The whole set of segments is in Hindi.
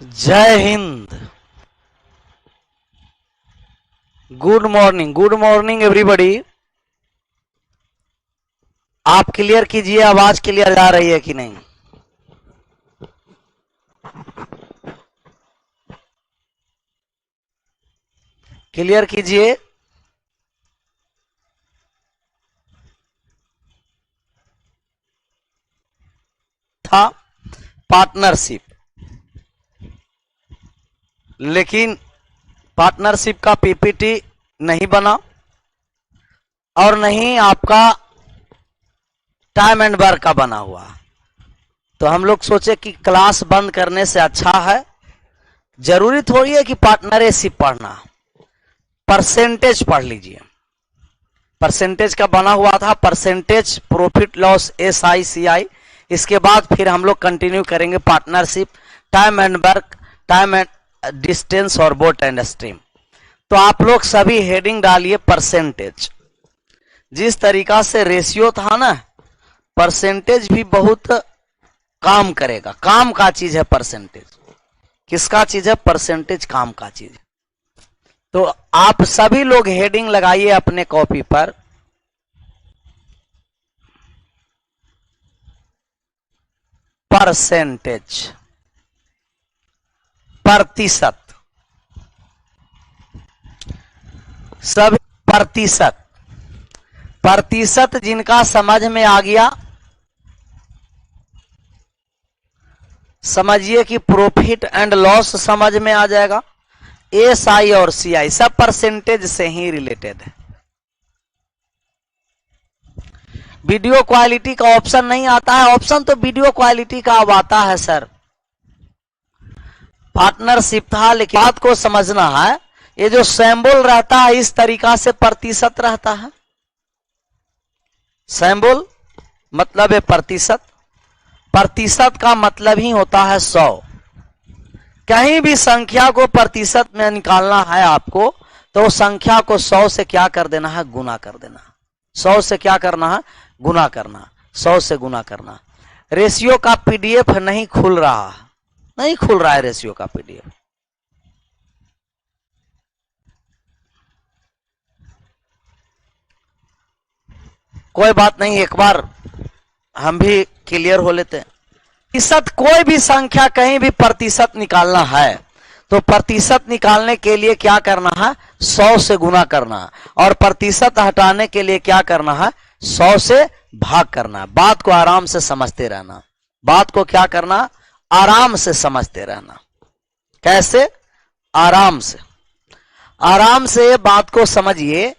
जय हिंद। Good morning everybody. आप क्लियर कीजिए, आवाज क्लियर आ रही है कि नहीं? क्लियर कीजिए। था पार्टनरशिप, लेकिन पार्टनरशिप का पीपीटी नहीं बना और नहीं आपका टाइम एंड वर्क का बना हुआ। तो हम लोग सोचे कि क्लास बंद करने से अच्छा है, जरूरी थोड़ी है कि पार्टनरशिप पढ़ना, परसेंटेज पढ़ लीजिए। परसेंटेज का बना हुआ था, परसेंटेज प्रॉफिट लॉस SICI। इसके बाद फिर हम लोग कंटिन्यू करेंगे partnership, time and work, time and distance और बोट एंड स्ट्रीम। तो आप लोग सभी हेडिंग डालिए परसेंटेज। जिस तरीका से रेशियो था ना, परसेंटेज भी बहुत काम करेगा। काम का चीज है परसेंटेज। किसका चीज है? परसेंटेज काम का चीज है। तो आप सभी लोग हेडिंग लगाइए अपने कॉपी पर। परसेंटेज, प्रतिशत, सब प्रतिशत। प्रतिशत जिनका समझ में आ गया, समझिए कि प्रॉफिट एंड लॉस समझ में आ जाएगा। SI और CI सब परसेंटेज से ही रिलेटेड है। वीडियो क्वालिटी का ऑप्शन नहीं आता है। ऑप्शन तो वीडियो क्वालिटी का अब आता है सर। पार्टनरशिप था, लेकिन बात को समझना है। ये जो सिंबल रहता है इस तरीका से प्रतिशत रहता है। सिंबल मतलब है प्रतिशत। प्रतिशत का मतलब ही होता है 100। कहीं भी संख्या को प्रतिशत में निकालना है आपको, तो संख्या को 100 से क्या कर देना है? गुना कर देना। 100 से क्या करना है? गुना करना। 100 से गुना करना। रेशियो का PDF नहीं खुल रहा, नहीं खुल रहा है रेशियो का PDF। कोई बात नहीं, एक बार हम भी क्लियर हो लेते हैं। प्रतिशत, कोई भी संख्या कहीं भी प्रतिशत निकालना है तो प्रतिशत निकालने के लिए क्या करना है? 100 से गुना करना। और प्रतिशत हटाने के लिए क्या करना है? 100 से भाग करना। बात को आराम से समझते रहना। बात को क्या करना? आराम से समझते रहना। कैसे? आराम से। आराम से बात को समझिए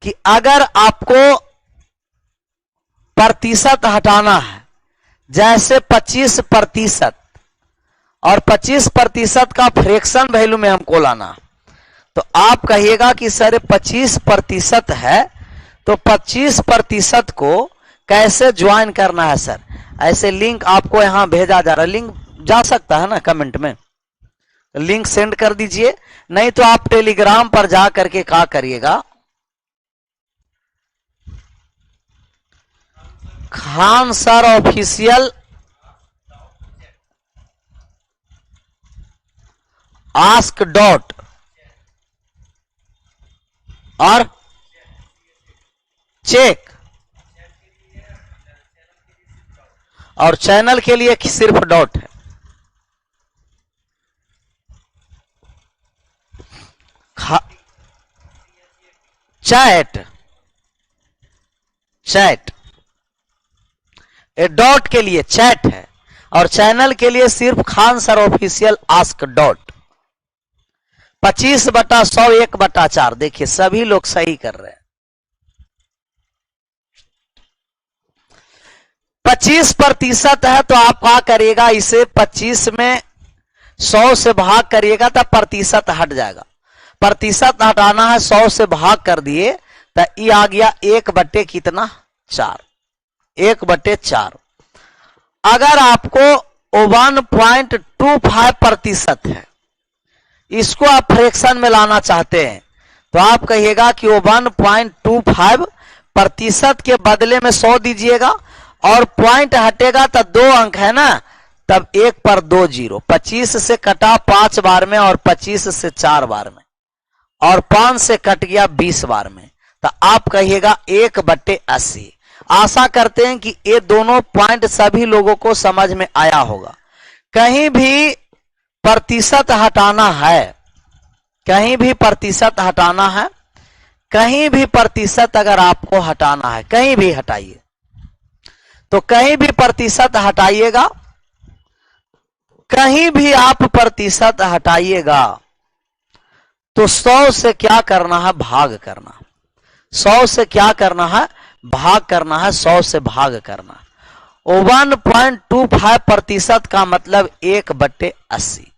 कि अगर आपको प्रतिशत हटाना है, जैसे 25% और 25% का फ्रैक्शन वैल्यू में हमको लाना, तो आप कहिएगा कि सर 25% है, तो 25% को कैसे ज्वाइन करना है सर? ऐसे लिंक आपको यहां भेजा जा रहा है। लिंक जा सकता है ना कमेंट में, लिंक सेंड कर दीजिए। नहीं तो आप टेलीग्राम पर जा करके क्या करिएगा, Khan sir official ask dot और चेक, और चैनल के लिए सिर्फ डॉट है। चैट, चैट ए डॉट के लिए चैट है, और चैनल के लिए सिर्फ Khan sir official ask dot. 25/100 1/4। देखिए सभी लोग सही कर रहे हैं। 25% है तो आप क्या करिएगा? इसे 25 में 100 से भाग करिएगा तब प्रतिशत हट जाएगा। प्रतिशत हटाना है, 100 से भाग कर दिए तो ये आ गया 1/कितना? 4। 1/4। अगर आपको 1.25% है, इसको आप फ्रैक्शन में लाना चाहते हैं, तो आप कहिएगा कि 1.25% के बदले में 100 दीजिएगा, और पॉइंट हटेगा तो 2 अंक है ना, तब 1 पर 2 जीरो, 25 से कटा 5 बार में और 25 से 4 बार में, और 5 से कट गया 20 बार में, तो आप कहिएगा 1/80। आशा करते हैं कि ये दोनों पॉइंट सभी लोगों को समझ में आया होगा। कहीं भी प्रतिशत हटाना है, कहीं भी प्रतिशत हटाना है, कहीं भी प्रतिशत अगर आपको हटाना है, कहीं भी हटाइए, तो कहीं भी प्रतिशत हटाइएगा, कहीं भी आप प्रतिशत हटाइएगा तो 100 से क्या करना है, भाग करना। 100 से क्या करना है, भाग करना है, 100 से भाग करना। 1.25% का मतलब 1/80।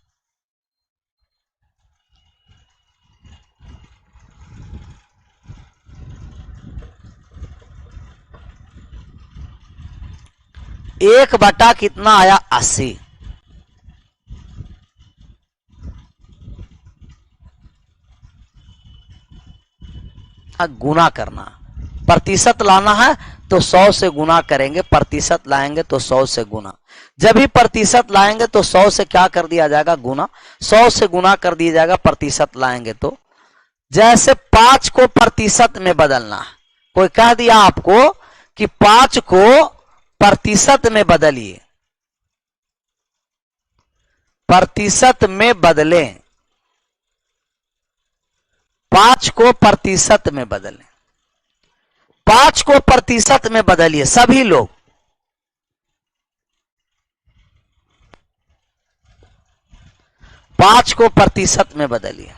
एक बटा कितना आया, 80। गुना करना, प्रतिशत लाना है तो 100 से गुना करेंगे, प्रतिशत लाएंगे तो 100 से गुना। जब भी प्रतिशत लाएंगे तो 100 से क्या कर दिया जाएगा, गुना। 100 से गुना कर दिया जाएगा, प्रतिशत लाएंगे तो। जैसे 5 को प्रतिशत में बदलना, कोई कह दिया आपको कि 5 को प्रतिशत में बदलिए, प्रतिशत में बदलें, 5 को प्रतिशत में बदलें, 5 को प्रतिशत में बदलिए सभी लोग। पांच को प्रतिशत में बदलिए,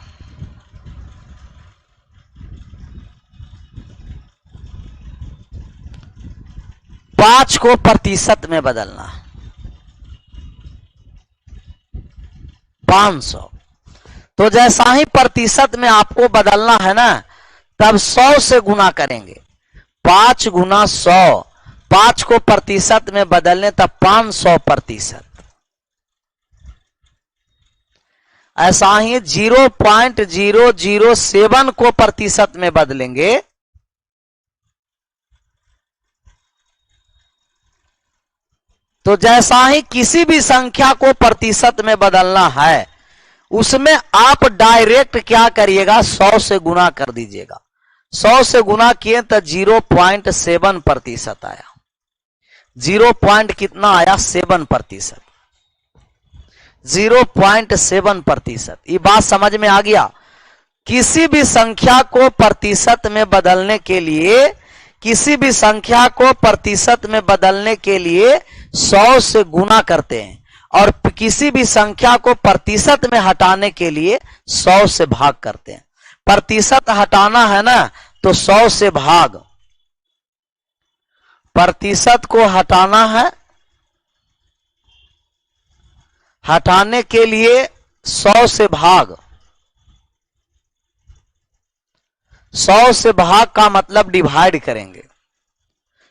पांच को प्रतिशत में बदलना, 500। तो जैसा ही प्रतिशत में आपको बदलना है ना, तब 100 से गुना करेंगे, 5 गुना 100, 5 को प्रतिशत में बदलने तब 500%। ऐसा ही 0.007 को प्रतिशत में बदलेंगे, तो जैसा ही किसी भी संख्या को प्रतिशत में बदलना है, उसमें आप डायरेक्ट क्या करिएगा, 100 से गुना कर दीजिएगा। 100 से गुना किए तो 0.7% आया। 0 पॉइंट कितना आया, 7%। 0.7%। ये बात समझ में आ गया। किसी भी संख्या को प्रतिशत में बदलने के लिए, किसी भी संख्या को प्रतिशत में बदलने के लिए 100 से गुना करते हैं, और किसी भी संख्या को प्रतिशत में हटाने के लिए 100 से भाग करते हैं। प्रतिशत हटाना है ना, तो 100 से भाग, प्रतिशत को हटाना है, हटाने के लिए 100 से भाग। 100 से भाग का मतलब डिवाइड करेंगे,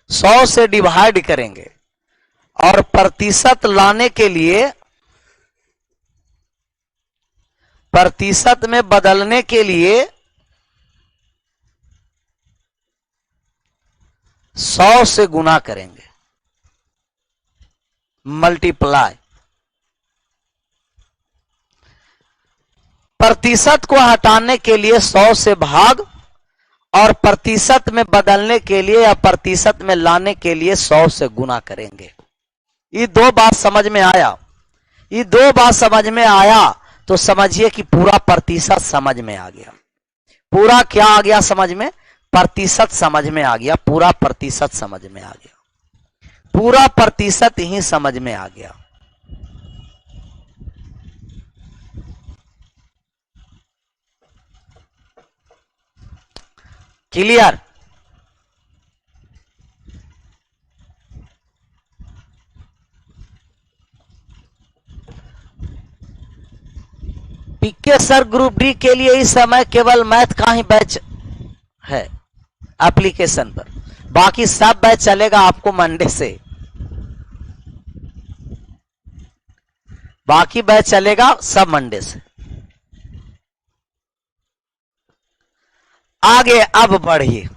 100 से डिवाइड करेंगे, और प्रतिशत लाने के लिए, प्रतिशत में बदलने के लिए 100 से गुना करेंगे, मल्टीप्लाई। प्रतिशत को हटाने के लिए 100 से भाग, और प्रतिशत में बदलने के लिए या प्रतिशत में लाने के लिए 100 से गुना करेंगे। ये दो बात समझ में आया, ये दो बात समझ में आया तो समझिए कि पूरा प्रतिशत समझ में आ गया। पूरा क्या आ गया समझ में, प्रतिशत समझ में आ गया, पूरा प्रतिशत समझ में आ गया, पूरा प्रतिशत ही समझ में आ गया। Clear. PK sir group D के लिए इस समय केवल मैथ का ही बैच है एप्लीकेशन पर, बाकी सब बैच चलेगा आपको मंडे से, बाकी बैच चलेगा सब मंडे से। आगे अब बढ़िए,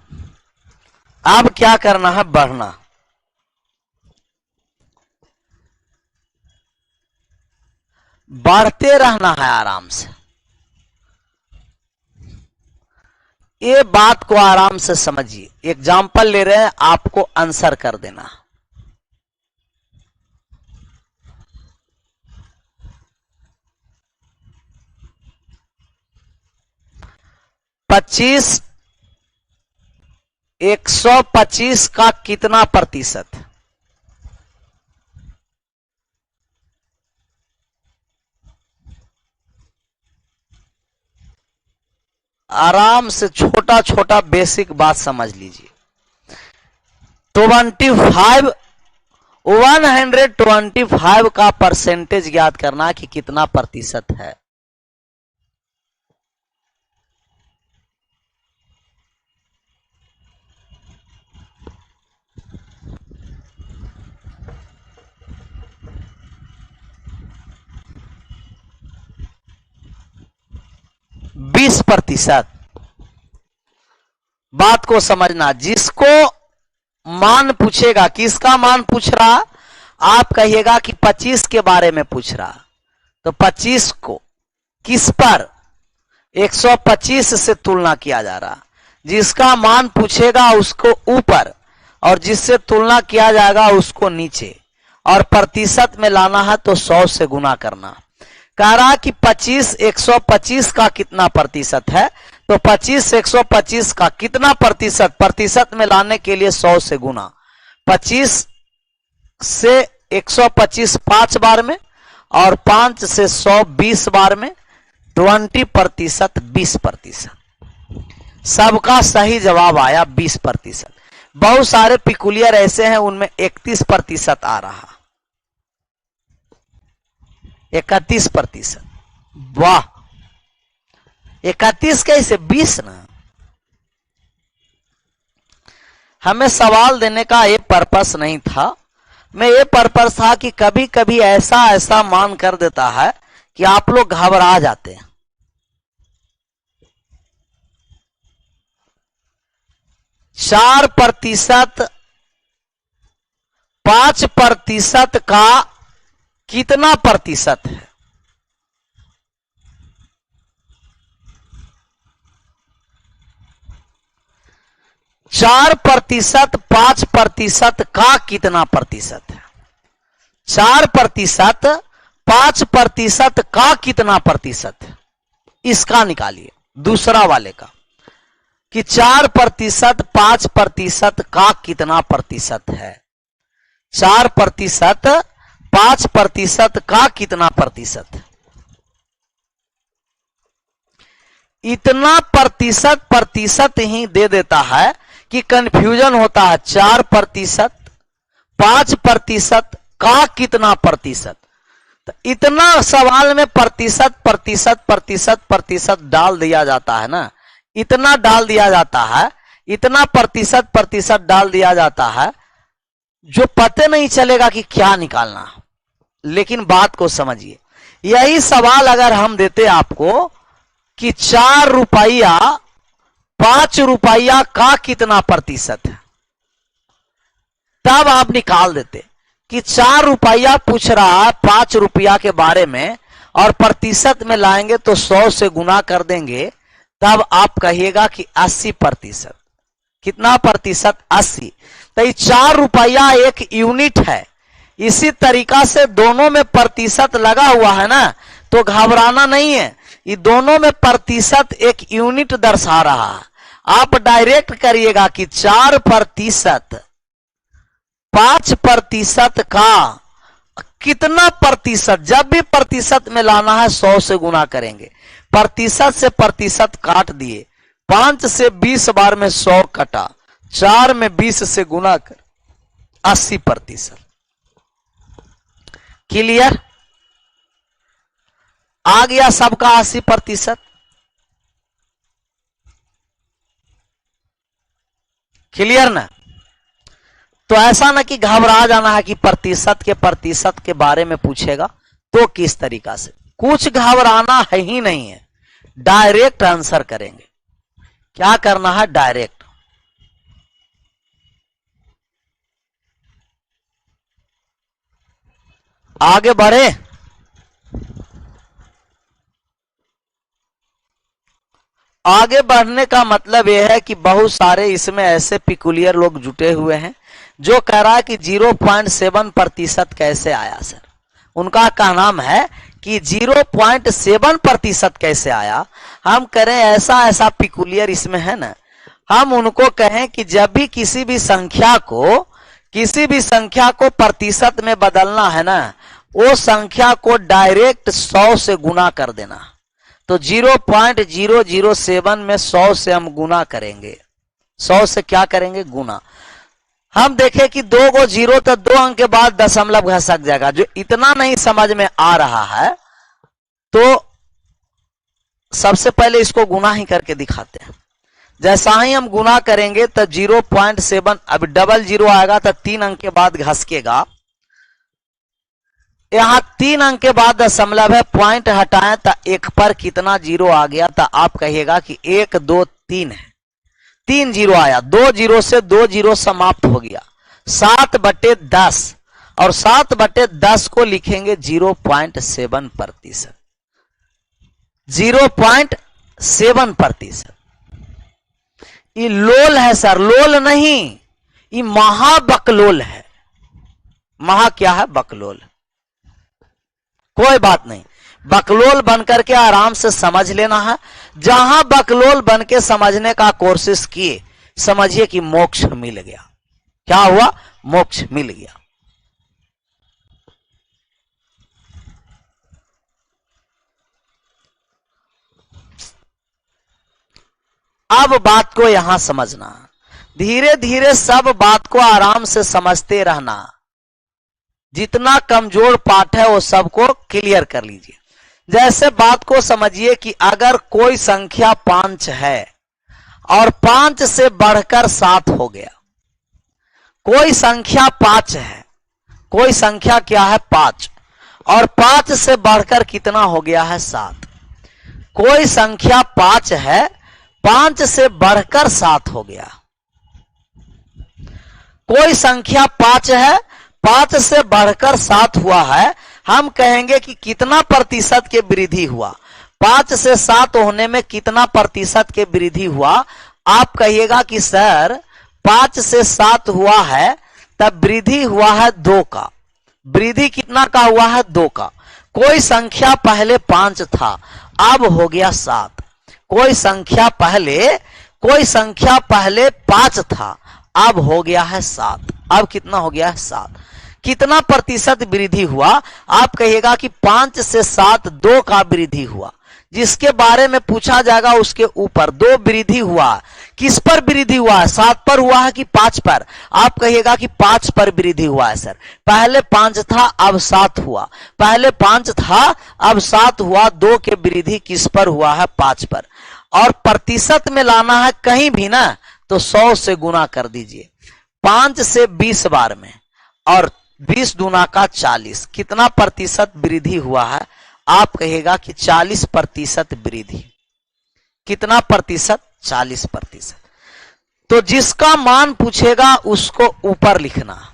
अब क्या करना है, बढ़ना। बढ़ते रहना है आराम से। ये बात को आराम से समझिए। एग्जाम्पल ले रहे हैं, आपको आंसर कर देना। पच्चीस 125 का कितना प्रतिशत? आराम से छोटा छोटा बेसिक बात समझ लीजिए। 125 का परसेंटेज ज्ञात करना कि कितना प्रतिशत है। बीस प्रतिशत। बात को समझना। जिसको मान पूछेगा, किसका मान पूछ रहा, आप कहिएगा कि 25 के बारे में पूछ रहा, तो 25 को किस पर 125 से तुलना किया जा रहा। जिसका मान पूछेगा उसको ऊपर, और जिससे तुलना किया जाएगा उसको नीचे, और प्रतिशत में लाना है तो 100 से गुना करना। कह रहा कि 25 125 का कितना प्रतिशत है, तो 25 125 का कितना प्रतिशत, प्रतिशत में लाने के लिए 100 से गुना। 25 से 125 5 बार में, और 5 से 100 20 बार में। 20% 20%। सबका सही जवाब आया 20%। बहुत सारे पिकुलियर ऐसे हैं उनमें 31% आ रहा, 31%। वाह, 31 कैसे, 20 ना। हमें सवाल देने का ये पर्पस नहीं था। मैं ये पर्पस था कि कभी कभी ऐसा ऐसा मान कर देता है कि आप लोग घबरा जाते हैं। 4%, 5% का कितना प्रतिशत है? चार प्रतिशत 5% का कितना प्रतिशत है? 4% 5% का कितना प्रतिशत है? इसका निकालिए, दूसरा वाले का, कि 4% 5% का कितना प्रतिशत है। 4% 5% का कितना प्रतिशत है? इतना प्रतिशत ही दे देता है कि कंफ्यूजन होता है। 4% 5% का कितना प्रतिशत, तो इतना सवाल में प्रतिशत प्रतिशत प्रतिशत प्रतिशत डाल दिया जाता है ना, इतना डाल दिया जाता है, इतना प्रतिशत प्रतिशत डाल दिया जाता है, जो पता नहीं चलेगा कि क्या निकालना। लेकिन बात को समझिए, यही सवाल अगर हम देते आपको कि 4 रुपया 5 रुपया का कितना प्रतिशत है, तब आप निकाल देते कि 4 रुपया पूछ रहा है 5 रुपया के बारे में, और प्रतिशत में लाएंगे तो 100 से गुना कर देंगे, तब आप कहिएगा कि 80%। कितना प्रतिशत? 80। तो ये 4 रुपया एक यूनिट है। इसी तरीका से दोनों में प्रतिशत लगा हुआ है ना, तो घबराना नहीं है। ये दोनों में प्रतिशत एक यूनिट दर्शा रहा है। आप डायरेक्ट करिएगा कि 4% 5% का कितना प्रतिशत। जब भी प्रतिशत में लाना है 100 से गुना करेंगे। प्रतिशत से प्रतिशत काट दिए, 5 से 20 बार में 100 कटा, 4 में 20 से गुना कर 80%। क्लियर? आ गया सबका 80%। क्लियर ना? तो ऐसा ना कि घबरा जाना है कि प्रतिशत के बारे में पूछेगा तो किस तरीका से। कुछ घबराना है ही नहीं है, डायरेक्ट आंसर करेंगे। क्या करना है? डायरेक्ट। आगे बढ़े। आगे बढ़ने का मतलब यह है कि बहुत सारे इसमें ऐसे पिकुलियर लोग जुटे हुए हैं जो कह रहा है कि 0.7% कैसे आया सर। उनका कहना है कि 0.7% कैसे आया। हम करें ऐसा ऐसा पिकुलियर इसमें है ना, हम उनको कहें कि जब भी किसी भी संख्या को प्रतिशत में बदलना है ना, वो संख्या को डायरेक्ट 100 से गुना कर देना। तो 0.007 में 100 से हम गुना करेंगे, 100 से क्या करेंगे, गुना। हम देखें कि 2 को 0 तो 2 अंक के बाद दशमलव घसक जाएगा। जो इतना नहीं समझ में आ रहा है तो सबसे पहले इसको गुना ही करके दिखाते हैं। जैसा ही हम गुना करेंगे तो 0.7, अब डबल 0 आएगा तो 3 अंक के बाद घसकेगा। यहां 3 अंक के बाद दशमलव है, पॉइंट हटाएं तो 1 पर कितना 0 आ गया, तो आप कहिएगा कि 1 2 3 है, 3 0 आया, 2 0 से 2 0 समाप्त हो गया, 7/10 और 7/10 को लिखेंगे 0.7%, 0.7%। ये लोल है सर, लोल नहीं, ये महाबकलोल है। महा क्या है, बकलोल। कोई बात नहीं, बकलोल बनकर के आराम से समझ लेना है। जहां बकलोल बन के समझने का कोशिश किए, समझिए कि मोक्ष मिल गया। क्या हुआ, मोक्ष मिल गया। अब बात को यहां समझना, धीरे धीरे सब बात को आराम से समझते रहना। जितना कमजोर पार्ट है वो सबको क्लियर कर लीजिए। जैसे बात को समझिए कि अगर कोई संख्या 5 है और 5 से बढ़कर 7 हो गया, कोई संख्या 5 है, कोई संख्या क्या है 5, और 5 से बढ़कर कितना हो गया है 7। कोई संख्या 5 है, 5 से बढ़कर 7 हो गया। कोई संख्या 5 है, 5 से बढ़कर 7 हुआ है। हम कहेंगे कि कितना प्रतिशत के वृद्धि हुआ, 5 से 7 होने में कितना प्रतिशत के वृद्धि हुआ। आप कहिएगा कि सर 5 से 7 हुआ है तब वृद्धि हुआ है 2 का। वृद्धि कितना का हुआ है, 2 का। कोई संख्या पहले 5 था, अब हो गया 7। कोई संख्या पहले 5 था, अब हो गया है 7। अब कितना हो गया है, 7। कितना प्रतिशत वृद्धि हुआ, आप कहिएगा कि 5 से 7 2 का वृद्धि हुआ। जिसके बारे में पूछा जाएगा उसके ऊपर 2 वृद्धि हुआ। किस पर वृद्धि हुआ है, 7 पर हुआ है कि 5 पर। आप कहिएगा कि 5 पर वृद्धि हुआ है सर। पहले 5 था अब 7 हुआ, पहले 5 था अब 7 हुआ। 2 के वृद्धि किस पर हुआ है, 5 पर। और प्रतिशत में लाना है कहीं भी ना तो 100 से गुना कर दीजिए। 5 से 20 बार में, और 20 दूना का 40, कितना प्रतिशत वृद्धि हुआ है। आप कहेगा कि 40% वृद्धि। कितना प्रतिशत, 40%। तो जिसका मान पूछेगा उसको ऊपर लिखना।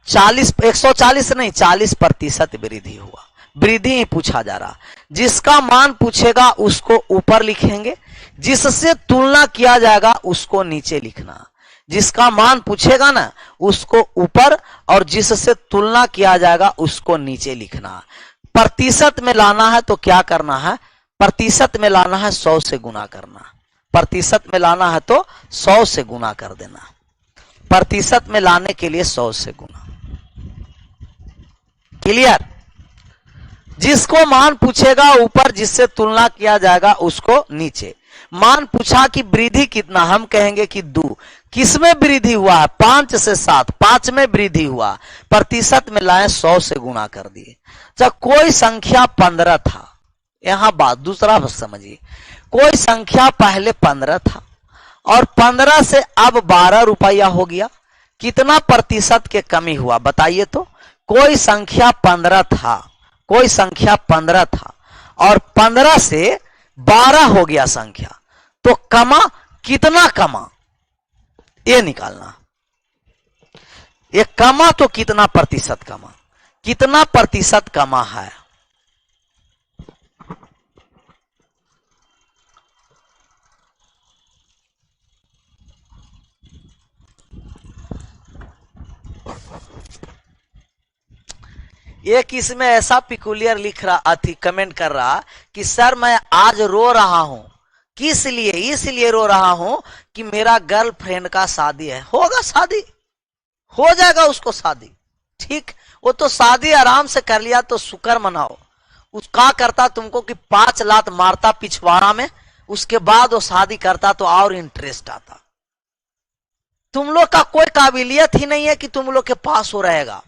140 नहीं, 40% वृद्धि हुआ। वृद्धि ही पूछा जा रहा। जिसका मान पूछेगा उसको ऊपर लिखेंगे, जिससे तुलना किया जाएगा उसको नीचे लिखना। जिसका मान पूछेगा ना उसको ऊपर, और जिससे तुलना किया जाएगा उसको नीचे लिखना। प्रतिशत में लाना है तो क्या करना है, प्रतिशत में लाना है 100 से गुना करना। प्रतिशत में लाना है तो 100 से गुना कर देना। प्रतिशत में लाने के लिए 100 से गुना। क्लियर। जिसको मान पूछेगा ऊपर, जिससे तुलना किया जाएगा उसको नीचे। मान पूछा कि वृद्धि कितना, हम कहेंगे कि 2। किसमें वृद्धि हुआ है, 5 से 7, 5 में वृद्धि हुआ। प्रतिशत में लाए 100 से गुना कर दिए। जब कोई संख्या 15 था, यहां बात दूसरा बस समझिए। कोई संख्या पहले 15 था और 15 से अब 12 रुपया हो गया। कितना प्रतिशत के कमी हुआ बताइए तो। कोई संख्या 15 था, कोई संख्या 15 था और 15 से 12 हो गया संख्या, तो कमा कितना, कमा ये निकालना। ये कमा तो कितना प्रतिशत कमा, कितना प्रतिशत कमा है। एक इसमें ऐसा पिकुलियर लिख रहा थी, कमेंट कर रहा कि सर मैं आज रो रहा हूं, किस लिए? इसलिए रो रहा हूं कि मेरा गर्लफ्रेंड का शादी है। होगा शादी, हो जाएगा उसको शादी, ठीक। वो तो शादी आराम से कर लिया तो शुक्र मनाओ। उसका करता तुमको कि 5 लात मारता पिछवाड़ा में, उसके बाद वो शादी करता तो और इंटरेस्ट आता। तुम लोग का कोई काबिलियत ही नहीं है कि तुम लोग के पास हो रहेगा।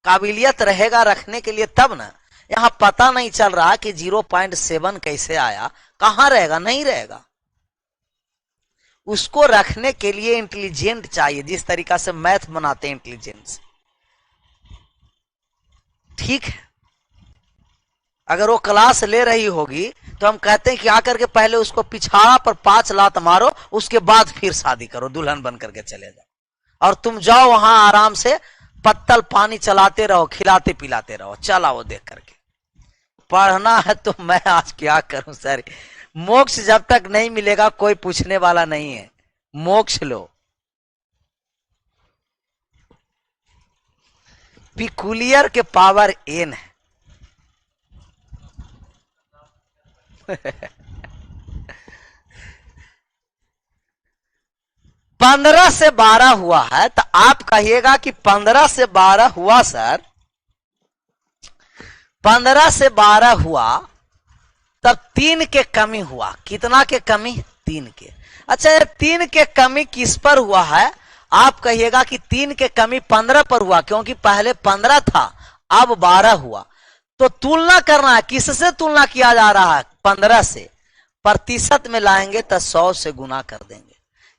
काबिलियत रहेगा रखने के लिए तब ना। यहां पता नहीं चल रहा कि 0.7 कैसे आया, कहां रहेगा, नहीं रहेगा। उसको रखने के लिए इंटेलिजेंट चाहिए, जिस तरीका से मैथ बनाते हैं इंटेलिजेंस, ठीक है। अगर वो क्लास ले रही होगी तो हम कहते हैं कि आकर के पहले उसको पिछाड़ा पर 5 लात मारो, उसके बाद फिर शादी करो, दुल्हन बन करके चले जाओ। और तुम जाओ वहां आराम से पत्तल पानी चलाते रहो, खिलाते पिलाते रहो, चला वो देख करके। पढ़ना है तो मैं आज क्या करूं सर, मोक्ष जब तक नहीं मिलेगा कोई पूछने वाला नहीं है। मोक्ष लो। पिकुलियर के पावर एन है। 15 से 12 हुआ है तो आप कहिएगा कि 15 से 12 हुआ सर, 15 से 12 हुआ तब 3 के कमी हुआ। कितना के कमी? 3 के। अच्छा, ये 3 के कमी किस पर हुआ है? आप कहिएगा कि 3 के कमी 15 पर हुआ, क्योंकि पहले 15 था अब 12 हुआ। तो तुलना करना है, किससे तुलना किया जा रहा है? 15 से। प्रतिशत में लाएंगे तो 100 से गुना कर देंगे।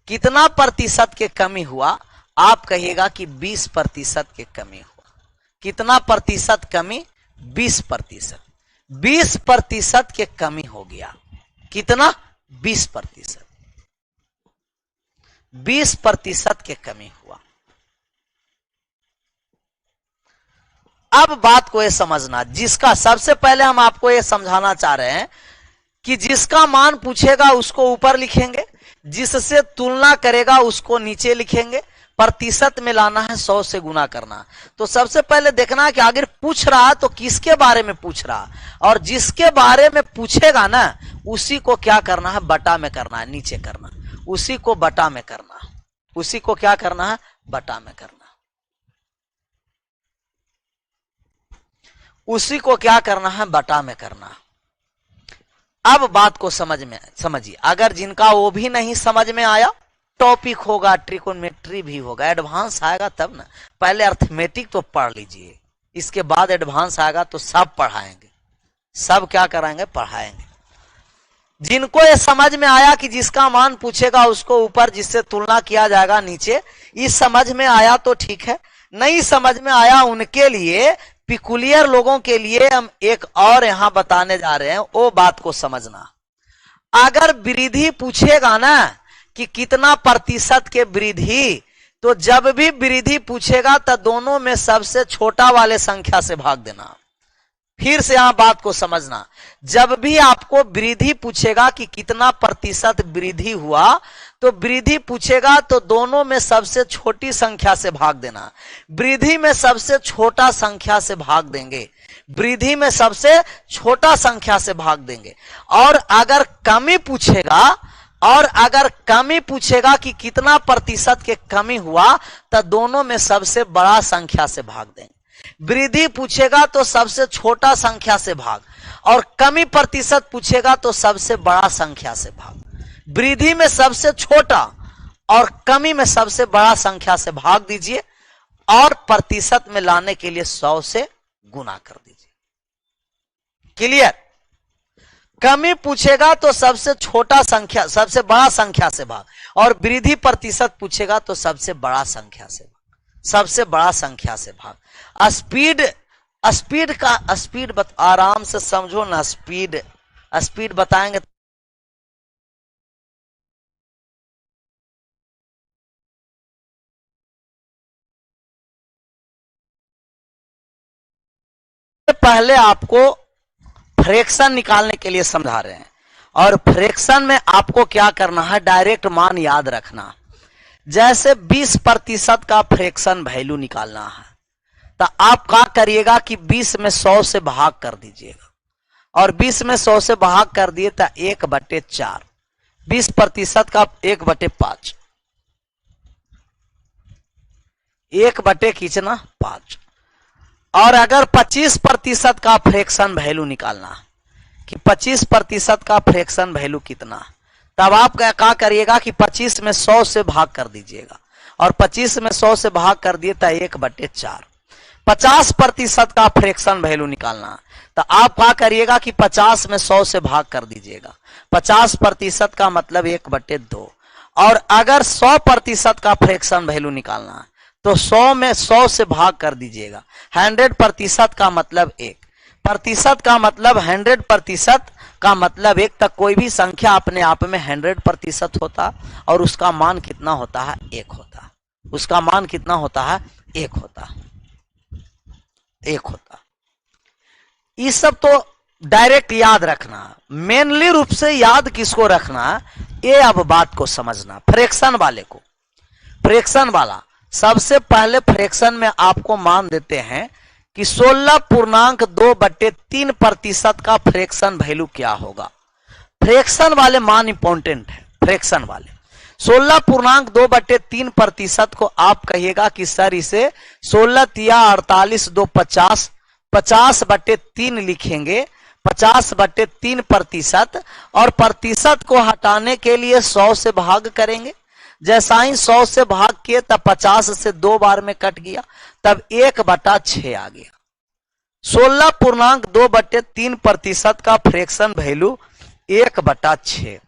कितना प्रतिशत के कमी हुआ? आप कहिएगा कि 20% के कमी हुआ। कितना प्रतिशत कमी? 20%। 20% के कमी हो गया। कितना? 20%। 20% के कमी हुआ। अब बात को यह समझना, जिसका सबसे पहले हम आपको यह समझाना चाह रहे हैं कि जिसका मान पूछेगा उसको ऊपर लिखेंगे, जिससे तुलना करेगा उसको नीचे लिखेंगे, प्रतिशत में लाना है, 100 से गुना करना। तो सबसे पहले देखना है कि अगर पूछ रहा तो किसके बारे में पूछ रहा, और जिसके बारे में पूछेगा ना उसी को क्या करना है? बटा में करना है, नीचे करना। उसी को बटा में करना, उसी को क्या करना है? बटा में करना। उसी को क्या करना है? बटा में करना। अब बात को समझिए। अगर जिनका वो भी नहीं समझ में आया, टॉपिक होगा, ट्रिकोनोमेट्री भी होगा, एडवांस आएगा तब ना। पहले अर्थमेटिक तो पढ़ लीजिए, इसके बाद एडवांस आएगा तो सब पढ़ाएंगे। सब क्या कराएंगे? पढ़ाएंगे। जिनको ये समझ में आया कि जिसका मान पूछेगा उसको ऊपर, जिससे तुलना किया जाएगा नीचे, इस समझ में आया तो ठीक है। नहीं समझ में आया उनके लिए, पिकुलियर लोगों के लिए हम एक और यहां बताने जा रहे हैं, वो बात को समझना। अगर वृद्धि पूछेगा ना कि कितना प्रतिशत के वृद्धि, तो जब भी वृद्धि पूछेगा तो दोनों में सबसे छोटा वाले संख्या से भाग देना। फिर से यहां बात को समझना, जब भी आपको वृद्धि पूछेगा कि कितना प्रतिशत वृद्धि हुआ, तो वृद्धि पूछेगा तो दोनों में सबसे छोटी संख्या से भाग देना। वृद्धि में सबसे छोटा संख्या से भाग देंगे, वृद्धि में सबसे छोटा संख्या से भाग देंगे। और अगर कमी पूछेगा, और अगर कमी पूछेगा कि कितना प्रतिशत के कमी हुआ, तो दोनों में सबसे बड़ा संख्या से भाग देंगे। वृद्धि पूछेगा तो सबसे छोटा संख्या से भाग, और कमी प्रतिशत पूछेगा तो सबसे बड़ा संख्या से भाग। वृद्धि में सबसे छोटा और कमी में सबसे बड़ा संख्या से भाग दीजिए, और प्रतिशत में लाने के लिए 100 से गुना कर दीजिए। क्लियर? कमी पूछेगा तो सबसे छोटा संख्या, सबसे बड़ा संख्या से भाग, और वृद्धि प्रतिशत पूछेगा तो सबसे बड़ा संख्या से भाग, सबसे बड़ा संख्या से भाग। स्पीड आराम से समझो ना। स्पीड बताएंगे। पहले आपको फ्रैक्शन निकालने के लिए समझा रहे हैं, और फ्रैक्शन में आपको क्या करना है? डायरेक्ट मान याद रखना। जैसे 20% का फ्रैक्शन वैल्यू निकालना है, तो आप क्या करिएगा कि 20 में 100 से भाग कर दीजिएगा, और 20 में 100 से भाग कर दिए तो 1/4, 20% का 1/5, 1/5। और अगर 25% का फ्रैक्शन वैल्यू निकालना है कि 25% का फ्रैक्शन वैल्यू कितना, तब आप क्या करिएगा कि 25 में 100 से भाग कर दीजिएगा, और 25 में 100 से भाग कर दिए तो 1/4। 50% का फ्रैक्शन वैल्यू निकालना, तो आप क्या करिएगा कि 50 में 100 से भाग कर दीजिएगा, 50% का मतलब 1/2। और अगर 100% का फ्रैक्शन वैल्यू निकालना है तो 100 में 100 से भाग कर दीजिएगा। 100% का मतलब 1, प्रतिशत का मतलब 100% का मतलब 1 तक कोई भी संख्या अपने आप में 100% होता, और उसका मान कितना होता है, 1 होता। उसका मान कितना होता है, 1 होता, 1 होता। ये सब तो डायरेक्ट याद रखना, मेनली रूप से याद किसको रखना, ये अब बात को समझना। फ्रैक्शन वाले को, फ्रैक्शन वाला सबसे पहले फ्रैक्शन में आपको मान देते हैं कि 16.2/3% का फ्रैक्शन वैल्यू क्या होगा। फ्रैक्शन वाले मान इंपॉर्टेंट है। फ्रैक्शन वाले 16.2/3% को आप कहिएगा कि सर इसे 16 या 48 2 50, 50/3 लिखेंगे, 50/3%, और प्रतिशत को हटाने के लिए 100 से भाग करेंगे। जैसा ही 100 से भाग किए तब 50 से 2 बार में कट गया, तब 1/6 आ गया। 16.2/3% का फ्रैक्शन वैल्यू 1/6,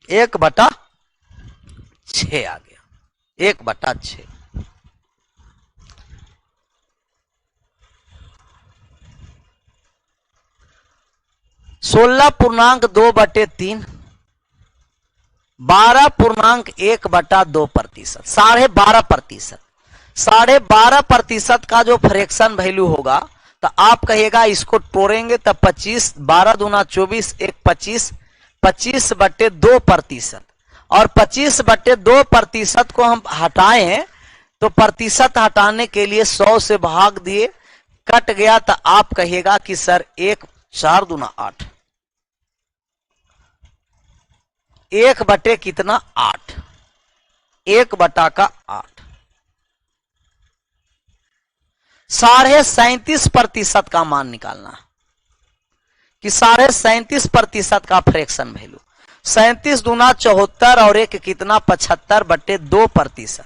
1/6 आ गया, 1/6। 16.2/3 12.1/2%, 12.5%। 12.5% का जो फ्रैक्शन वैल्यू होगा तो आप कहिएगा इसको तोड़ेंगे तब 25, 12 दूना 24, 1 25, 25/2%। और 25/2% को हम हटाएं तो प्रतिशत हटाने के लिए 100 से भाग दिए, कट गया, तो आप कहिएगा कि सर 1 4 दूना 8, 1/8, 1/8। 37.5% का मान निकालना कि 37.5% का फ्रैक्शन वैल्यू, 37 दूना 74 और 1 कितना 75/2%।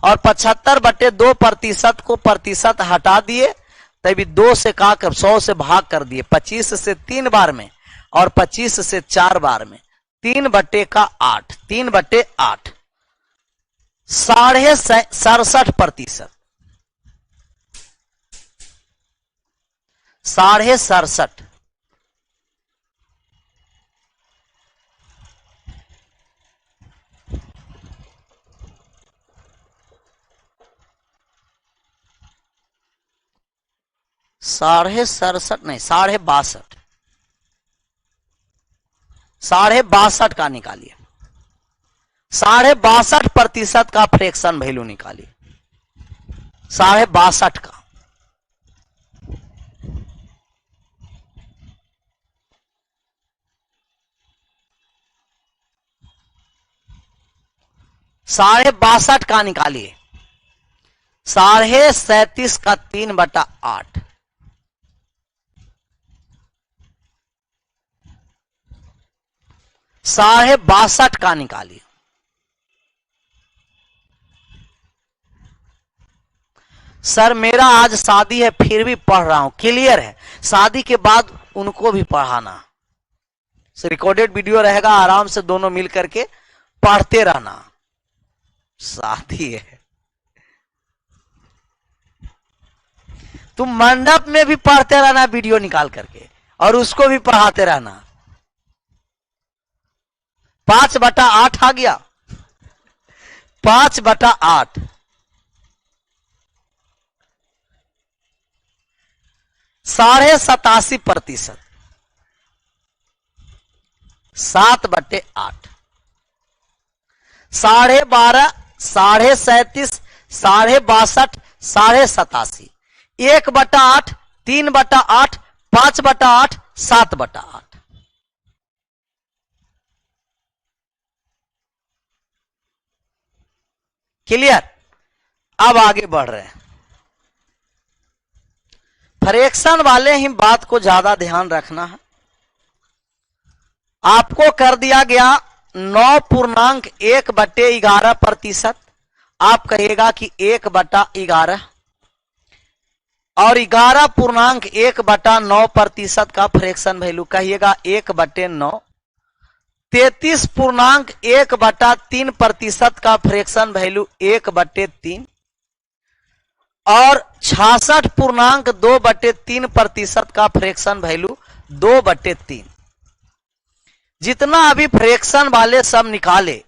और 75/2% को प्रतिशत हटा दिए, तभी 2 से का 100 से भाग कर दिए, 25 से 3 बार में और 25 से 4 बार में, 3/8, 3/8, 67%, 67.5। साढ़े 67 नहीं, 62.5, 62.5 का निकालिए। 62.5% का फ्रैक्शन वैल्यू निकालिए, 62.5 का। 62.5 का निकालिए, 37.5 का 3/8, 62.5 का निकालिए। सर मेरा आज शादी है फिर भी पढ़ रहा हूं, क्लियर है। शादी के बाद उनको भी पढ़ाना, रिकॉर्डेड वीडियो रहेगा, आराम से दोनों मिल करके पढ़ते रहना। शादी है, तुम मंडप में भी पढ़ते रहना वीडियो निकाल करके, और उसको भी पढ़ाते रहना। 5/8 आ गया, 5/8, 87.5%, 7/8, 12.5, 37.5, 62.5, 87.5, 1/8, 3/8, 5/8, 7/8। क्लियर। अब आगे बढ़ रहे हैं। फ्रैक्शन वाले ही बात को ज्यादा ध्यान रखना है। आपको कर दिया गया 9.1/11%। आप कहिएगा कि 1/11 और 11.1/9% का फ्रैक्शन वैल्यू कहिएगा 1/9। 33.1/3% का फ्रैक्शन वैल्यू 1/3 और 66.2/3% का फ्रैक्शन वैल्यू 2/3। जितना अभी फ्रैक्शन वाले सब निकाले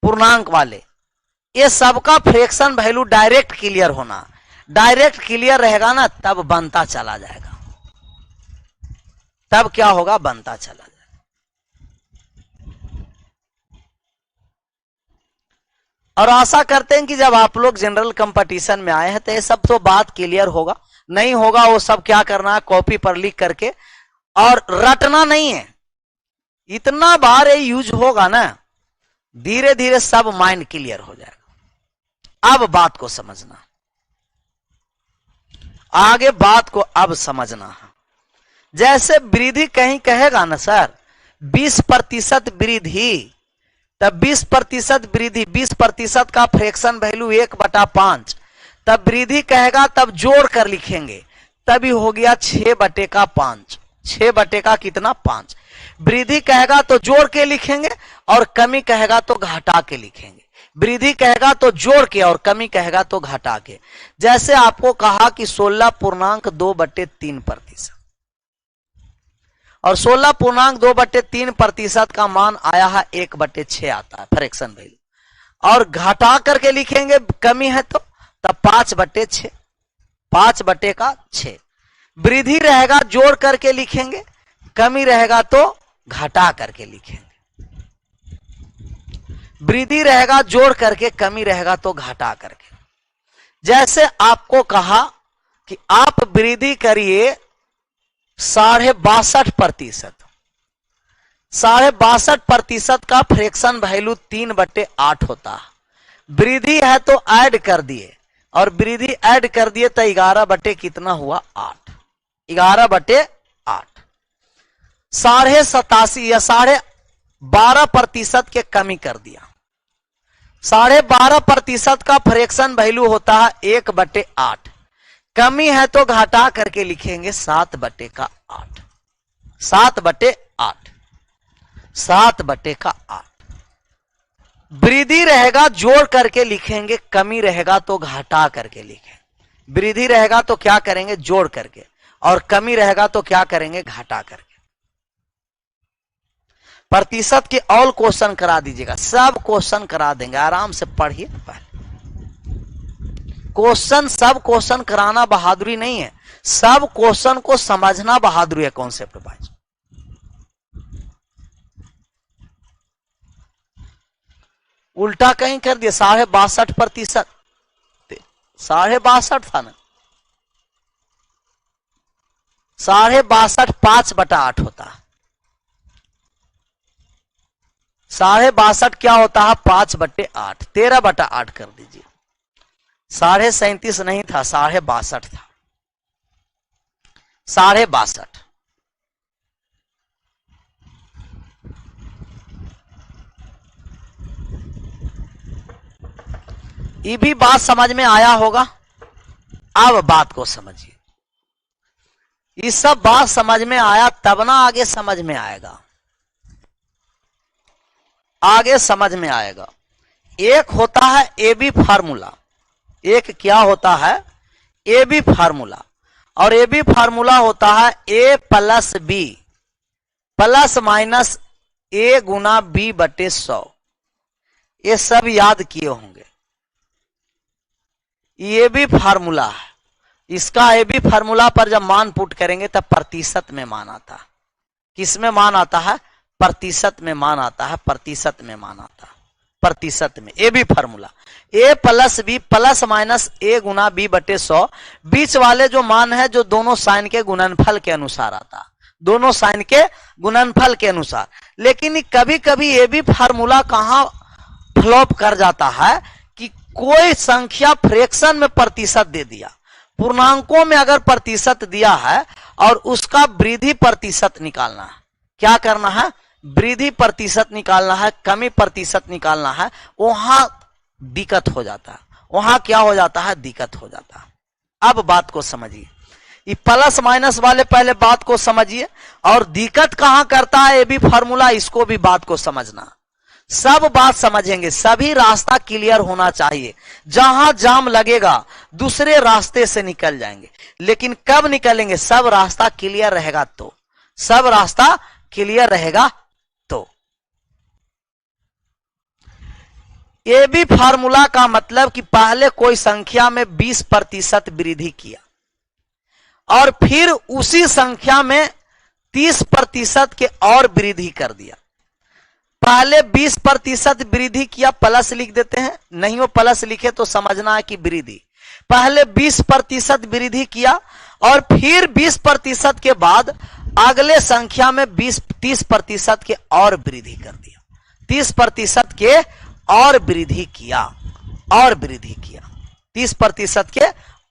पूर्णांक वाले, ये सबका फ्रैक्शन वैल्यू डायरेक्ट क्लियर होना। डायरेक्ट क्लियर रहेगा ना, तब बनता चला जाएगा। तब क्या होगा, बनता चला जाएगा। और आशा करते हैं कि जब आप लोग जनरल कंपटीशन में आए हैं तो ये सब तो बात क्लियर होगा। नहीं होगा वो सब क्या करना है, कॉपी पर लिख करके और रटना नहीं है। इतना बार ये यूज होगा ना, धीरे धीरे सब माइंड क्लियर हो जाएगा। अब बात को समझना, आगे बात को अब समझना है। जैसे वृद्धि कहीं कहेगा ना सर 20% वृद्धि, तब 20% वृद्धि, 20% का फ्रैक्शन वैल्यू 1/5, तब वृद्धि कहेगा तब जोड़ कर लिखेंगे, तभी हो गया 6/5। 6 का कितना, 5। वृद्धि कहेगा तो जोड़ के लिखेंगे और कमी कहेगा तो घटा के लिखेंगे। वृद्धि कहेगा तो जोड़ के और कमी कहेगा तो घटा के। जैसे आपको कहा कि 16.2/3% और 16.2/3% का मान आया है 1/6 आता है फ्रैक्शन वैल्यू, और घटा करके लिखेंगे कमी है तो तब 5/6, 5/6। वृद्धि रहेगा जोड़ करके लिखेंगे, कमी रहेगा तो घटा करके लिखेंगे। वृद्धि रहेगा जोड़ करके, कमी रहेगा तो घटा करके। जैसे आपको कहा कि आप वृद्धि करिए 62.5%, 62.5% का फ्रैक्शन वैल्यू 3/8 होता है। वृद्धि है तो ऐड कर दिए, और वृद्धि ऐड कर दिए तो 11 कितना हुआ, 8। 11/8। 87.5 या 12.5% के कमी कर दिया। 12.5% का फ्रैक्शन वैल्यू होता है 1/8। कमी है तो घटा करके लिखेंगे 7/8। 7/8, 7/8। वृद्धि रहेगा जोड़ करके लिखेंगे, कमी रहेगा तो घटा करके लिखेंगे। वृद्धि रहेगा तो क्या करेंगे, जोड़ करके, और कमी रहेगा तो क्या करेंगे, घटा करके। प्रतिशत के ऑल क्वेश्चन करा दीजिएगा, सब क्वेश्चन करा देंगे, आराम से पढ़िए। क्वेश्चन, सब क्वेश्चन कराना बहादुरी नहीं है, सब क्वेश्चन को समझना बहादुरी है कॉन्सेप्ट वाइज। उल्टा कहीं कर दिया, 62.5%, 62.5 था ना, 62.5 5/8 होता है। 62.5 क्या होता है, 5/8, 13/8 कर दीजिए। 37.5 नहीं था, 62.5 था, 62.5। ये भी बात समझ में आया होगा। अब बात को समझिए, ये सब बात समझ में आया तब ना आगे समझ में आएगा, आगे समझ में आएगा। एक होता है एबी फार्मूला, एक क्या होता है, एबी फार्मूला, और एबी फार्मूला होता है ए plus B plus minus A गुना बी बटे 100। ये सब याद किए होंगे। ये भी फार्मूला है, इसका ए बी फार्मूला पर जब मान पुट करेंगे तब प्रतिशत में मान आता है। किस में मान आता है, प्रतिशत में मान आता है, प्रतिशत में मान आता है। प्रतिशत में। A B formula, A plus B plus minus A गुना बी बटे 100, बीच वाले जो मान है जो दोनों साइन के गुणनफल के अनुसार आता, दोनों साइन के गुणनफल के अनुसार। लेकिन कभी कभी ए बी फार्मूला कहां फ्लॉप कर जाता है कि कोई संख्या फ्रैक्शन में प्रतिशत दे दिया, पूर्णांकों में अगर प्रतिशत दिया है और उसका वृद्धि प्रतिशत निकालना है, क्या करना है, वृद्धि प्रतिशत निकालना है, कमी प्रतिशत निकालना है, वहां दिक्कत हो जाता है, वहां क्या हो जाता है, दिक्कत हो जाता है। अब बात को समझिए, ये प्लस माइनस वाले पहले बात को समझिए, और दिक्कत कहां करता है ए बी फार्मूला, इसको भी बात को समझना। सब बात समझेंगे, सभी रास्ता क्लियर होना चाहिए। जहां जाम लगेगा दूसरे रास्ते से निकल जाएंगे, लेकिन कब निकलेंगे, सब रास्ता क्लियर रहेगा तो, सब रास्ता क्लियर रहेगा तो। ए बी फार्मूला का मतलब कि पहले कोई संख्या में 20% वृद्धि किया और फिर उसी संख्या में 30% के और वृद्धि कर दिया। पहले 20% वृद्धि किया, प्लस लिख देते हैं, नहीं वो प्लस लिखे तो समझना है कि वृद्धि। पहले 20% वृद्धि किया और फिर 20% के बाद अगले संख्या में 30% के और वृद्धि कर दिया, 30% के और वृद्धि किया, और वृद्धि किया, 30% के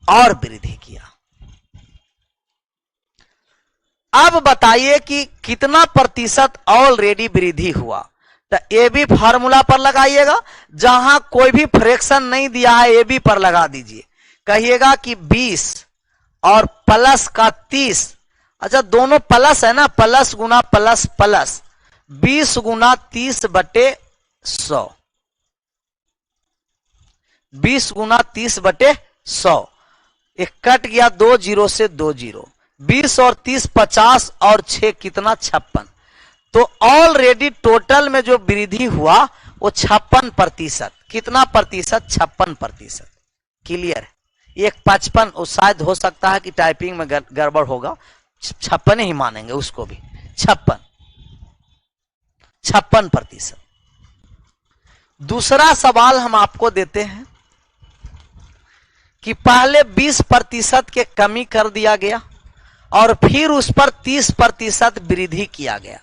और वृद्धि किया। अब बताइए कि कितना प्रतिशत ऑलरेडी वृद्धि हुआ, तो ए बी फार्मूला पर लगाइएगा, जहां कोई भी फ्रैक्शन नहीं दिया है ए बी पर लगा दीजिए, कहिएगा कि 20 और प्लस का 30, अच्छा दोनों प्लस है ना, प्लस गुना प्लस प्लस, 20 गुना 30 बटे 100, 20 गुना 30 बटे 100, एक कट गया 2 जीरो से 2 जीरो, 20 और 30 50 और 6 कितना 56। तो ऑलरेडी टोटल में जो वृद्धि हुआ वो 56%, कितना प्रतिशत, 56%। क्लियर, एक 55 शायद हो सकता है कि टाइपिंग में गड़बड़ होगा, 56 ही मानेंगे उसको भी, 56%। दूसरा सवाल हम आपको देते हैं कि पहले 20% के कमी कर दिया गया और फिर उस पर 30% वृद्धि किया गया।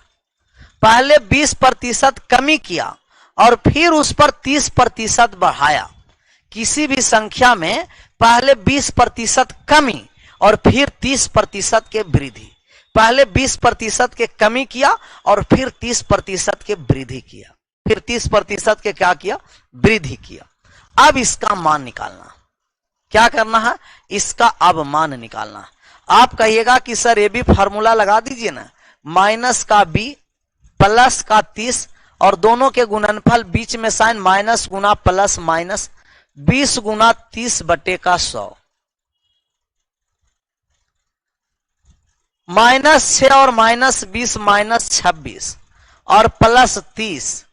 पहले 20% कमी किया और फिर उस पर 30% बढ़ाया। किसी भी संख्या में पहले 20% कमी और फिर 30% के वृद्धि, पहले 20% के कमी किया और फिर 30% के वृद्धि किया, फिर 30% के क्या किया, वृद्धि किया। अब इसका मान निकालना, क्या करना है, इसका अब मान निकालना। आप कहिएगा कि सर ए बी फार्मूला लगा दीजिए ना, माइनस का बी प्लस का 30 और दोनों के गुणनफल बीच में साइन माइनस गुना प्लस माइनस, 20 गुना 30 बटे का 100, -6 और -20 -26 और प्लस 30,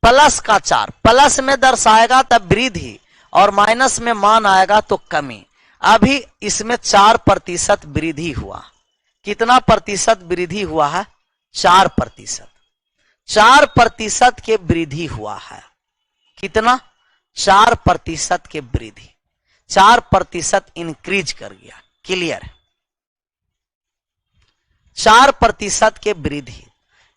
प्लस का 4, प्लस में दर्शाएगा तब वृद्धि और माइनस में मान आएगा तो कमी। अभी इसमें 4% वृद्धि हुआ, कितना प्रतिशत वृद्धि हुआ है, 4%, 4% के वृद्धि हुआ है, कितना, 4% के वृद्धि, 4% इंक्रीज कर गया। क्लियर, 4% के वृद्धि,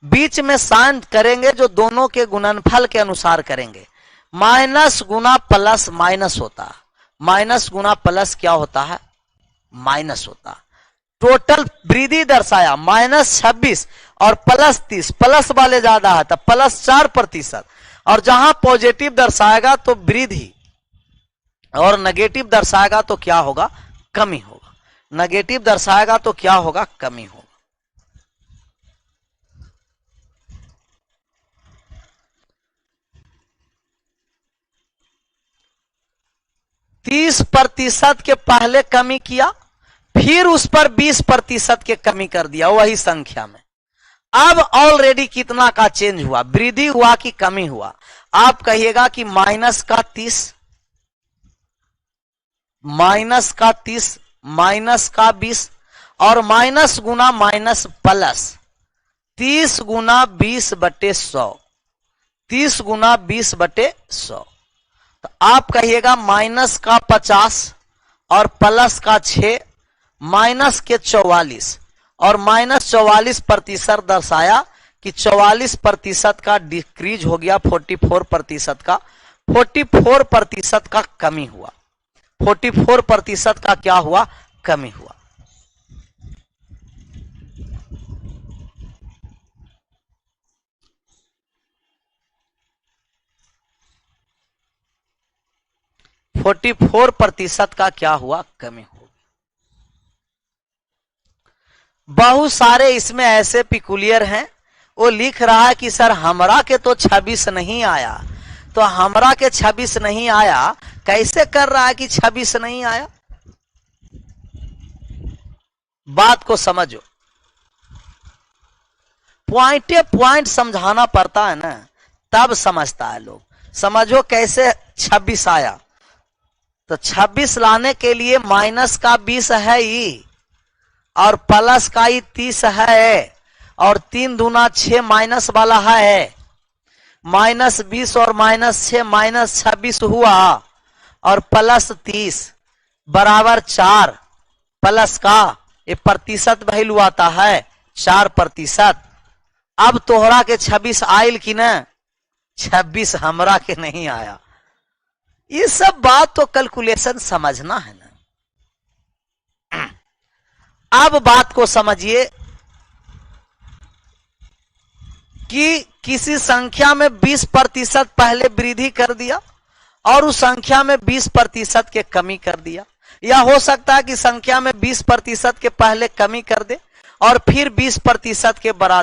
बीच में साइन करेंगे जो दोनों के गुणनफल के अनुसार करेंगे। माइनस गुना प्लस माइनस होता है, माइनस गुना प्लस क्या होता है, माइनस होता है। टोटल वृद्धि दर्शाया -26 और प्लस 30, प्लस वाले ज्यादा है तब प्लस 4%, और जहां पॉजिटिव दर्शाएगा तो वृद्धि और नेगेटिव दर्शाएगा तो क्या होगा, कमी होगा, नेगेटिव दर्शाएगा तो क्या होगा, कमी होगा। तीस प्रतिशत के पहले कमी किया, फिर उस पर 20% के कमी कर दिया वही संख्या में। अब ऑलरेडी कितना का चेंज हुआ, वृद्धि हुआ कि कमी हुआ। आप कहिएगा कि माइनस का 30, माइनस का 30, माइनस का 20 और माइनस गुना माइनस प्लस 30 गुना 20 बटे 100, 30 गुना 20/100। तो आप कहिएगा माइनस का 50 और प्लस का 6 माइनस के 44 और -44% दर्शाया कि 44% का डिक्रीज हो गया, 44% का 44% का कमी हुआ, 44% का क्या हुआ, कमी हुआ। फोर्टी 44% का क्या हुआ, कमी हो गई। बहुत सारे इसमें ऐसे पिकुलियर हैं, वो लिख रहा है कि सर हमरा के तो 26 नहीं आया, तो हमरा के 26 नहीं आया, कैसे कर रहा है कि 26 नहीं आया? बात को समझो, पॉइंटे पॉइंट समझाना पड़ता है ना, तब समझता है लोग। समझो कैसे 26 आया। तो 26 लाने के लिए माइनस का 20 है ही और प्लस का ही 30 है और 3 दूना 6 माइनस वाला है, -20 और -6 -26 हुआ और प्लस 30 बराबर 4 प्लस का ये प्रतिशत वैल्यू आता है 4%। अब तोहरा के 26 आयल कि ना, 26 हमरा के नहीं आया। ये सब बात तो कैलकुलेशन समझना है ना। अब बात को समझिए कि किसी संख्या में 20% पहले वृद्धि कर दिया और उस संख्या में 20% के कमी कर दिया, या हो सकता है कि संख्या में 20% के पहले कमी कर दे और फिर 20% के बढ़ा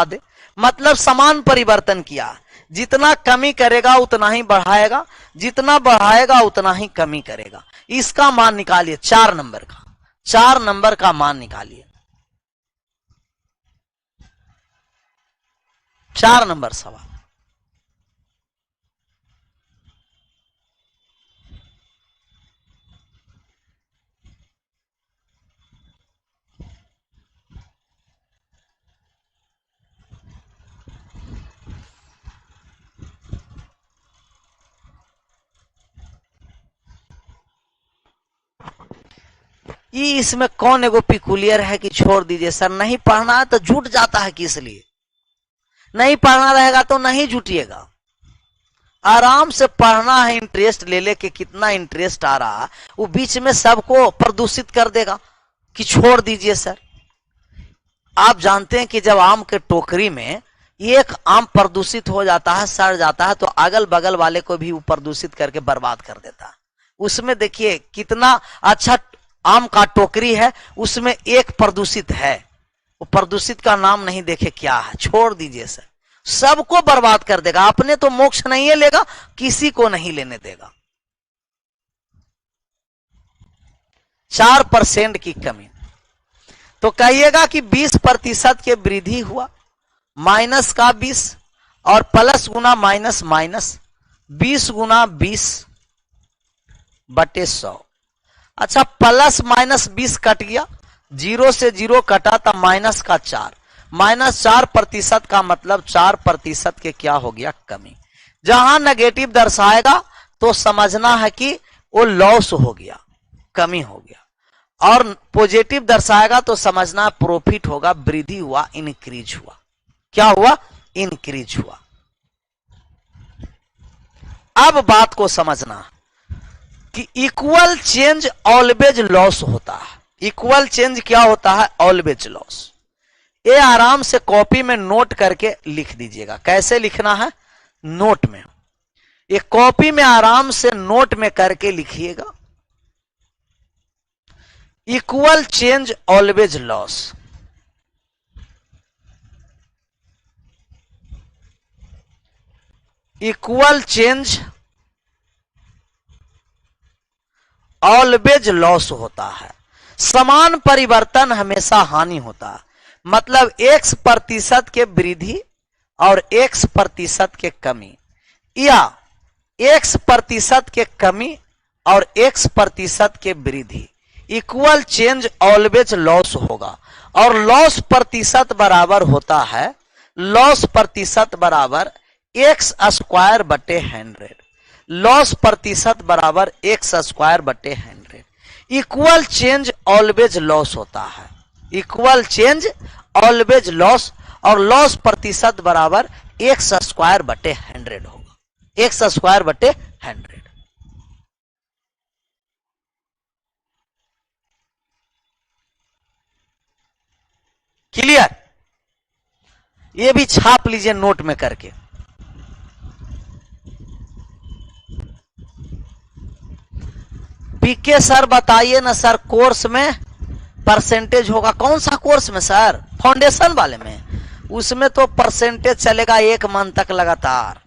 दे। मतलब समान परिवर्तन किया, जितना कमी करेगा उतना ही बढ़ाएगा, जितना बढ़ाएगा उतना ही कमी करेगा। इसका मान निकालिए, 4 नंबर का, 4 नंबर का मान निकालिए। 4 नंबर सवाल। ये इसमें कौन एगो पिकुलियर है कि छोड़ दीजिए सर, नहीं पढ़ना है तो जुट जाता है, किस लिए नहीं पढ़ना रहेगा तो नहीं जुटिएगा। आराम से पढ़ना है, इंटरेस्ट ले लेके, कितना इंटरेस्ट आ रहा वो बीच में सबको प्रदूषित कर देगा कि छोड़ दीजिए सर। आप जानते हैं कि जब आम के टोकरी में एक आम प्रदूषित हो जाता है, सड़ जाता है, तो अगल बगल वाले को भी वो प्रदूषित करके बर्बाद कर देता है। उसमें देखिए कितना अच्छा आम का टोकरी है, उसमें एक प्रदूषित है, वो प्रदूषित का नाम नहीं देखे क्या है, छोड़ दीजिए सर, सबको बर्बाद कर देगा। अपने तो मोक्ष नहीं लेगा, किसी को नहीं लेने देगा। 4% की कमी, तो कहिएगा कि 20% के वृद्धि हुआ, माइनस का 20 और प्लस गुना माइनस माइनस, 20 गुना 20/100। अच्छा, प्लस माइनस 20 कट गया, 0 से 0 कटा था, माइनस का 4, -4% का मतलब 4% के क्या हो गया, कमी। जहां नेगेटिव दर्शाएगा तो समझना है कि वो लॉस हो गया, कमी हो गया, और पॉजिटिव दर्शाएगा तो समझना प्रॉफिट होगा, वृद्धि हुआ, इंक्रीज हुआ। क्या हुआ, इंक्रीज हुआ। अब बात को समझना कि इक्वल चेंज ऑलवेज लॉस होता है। इक्वल चेंज क्या होता है, ऑलवेज लॉस। ये आराम से कॉपी में नोट करके लिख दीजिएगा। कैसे लिखना है, नोट में, ये कॉपी में आराम से नोट में करके लिखिएगा। Equal change always loss. Equal change always loss होता है। समान परिवर्तन हमेशा हानि होता है। मतलब X% के वृद्धि और X% के कमी, या X% के कमी और X% के वृद्धि, इक्वल चेंज ऑलवेज लॉस होगा। और लॉस प्रतिशत बराबर होता है, लॉस प्रतिशत बराबर एक्स स्क्वायर बटे 100, लॉस प्रतिशत बराबर एक्स स्क्वायर बटे 100। इक्वल चेंज ऑलवेज लॉस होता है, इक्वल चेंज ऑलवेज लॉस, और लॉस प्रतिशत बराबर एक्स स्क्वायर बटे 100 होगा, एक्स स्क्वायर बटे 100। क्लियर? ये भी छाप लीजिए नोट में करके। पीके सर बताइए ना सर, कोर्स में परसेंटेज होगा? कौन सा कोर्स में सर? फाउंडेशन वाले में? उसमें तो परसेंटेज चलेगा 1 मंथ तक लगातार।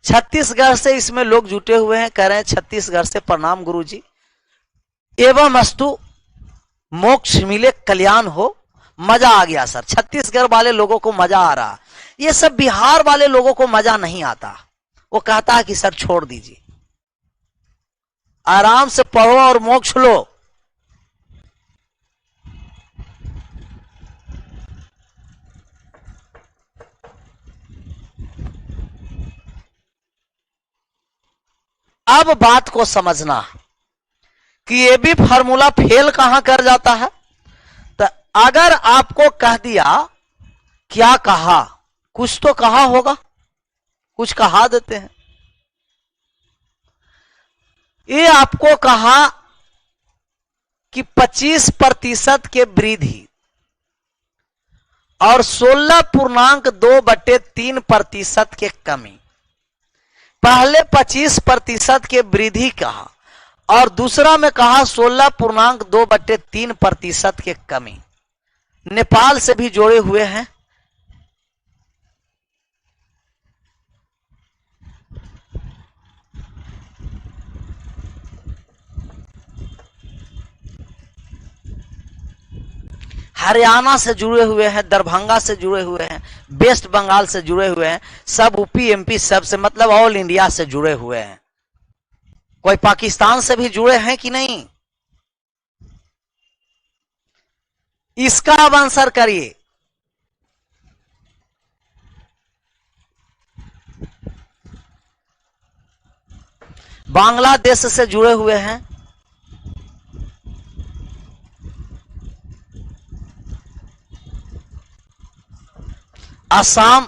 छत्तीसगढ़ से इसमें लोग जुटे हुए हैं, कह रहे हैं छत्तीसगढ़ से प्रणाम गुरुजी। एवं अस्तु मोक्ष मिले, कल्याण हो। मजा आ गया सर, छत्तीसगढ़ वाले लोगों को मजा आ रहा। ये सब बिहार वाले लोगों को मजा नहीं आता, वो कहता है कि सर छोड़ दीजिए, आराम से पढ़ो और मोक्ष लो। अब बात को समझना कि ये भी फार्मूला फेल कहां कर जाता है। तो अगर आपको कह दिया, क्या कहा, कुछ तो कहा होगा, कुछ कहा देते हैं। ये आपको कहा कि 25% के वृद्धि और 16.2/3% के कमी। पहले 25% के वृद्धि कहा और दूसरा में कहा 16.2/3% के कमी। नेपाल से भी जोड़े हुए हैं। हरियाणा से जुड़े हुए हैं, दरभंगा से जुड़े हुए हैं, वेस्ट बंगाल से जुड़े हुए हैं, सब यूपी एमपी सब से, मतलब ऑल इंडिया से जुड़े हुए हैं। कोई पाकिस्तान से भी जुड़े हैं कि नहीं? इसका अब आंसर करिए। बांग्लादेश से जुड़े हुए हैं, असम,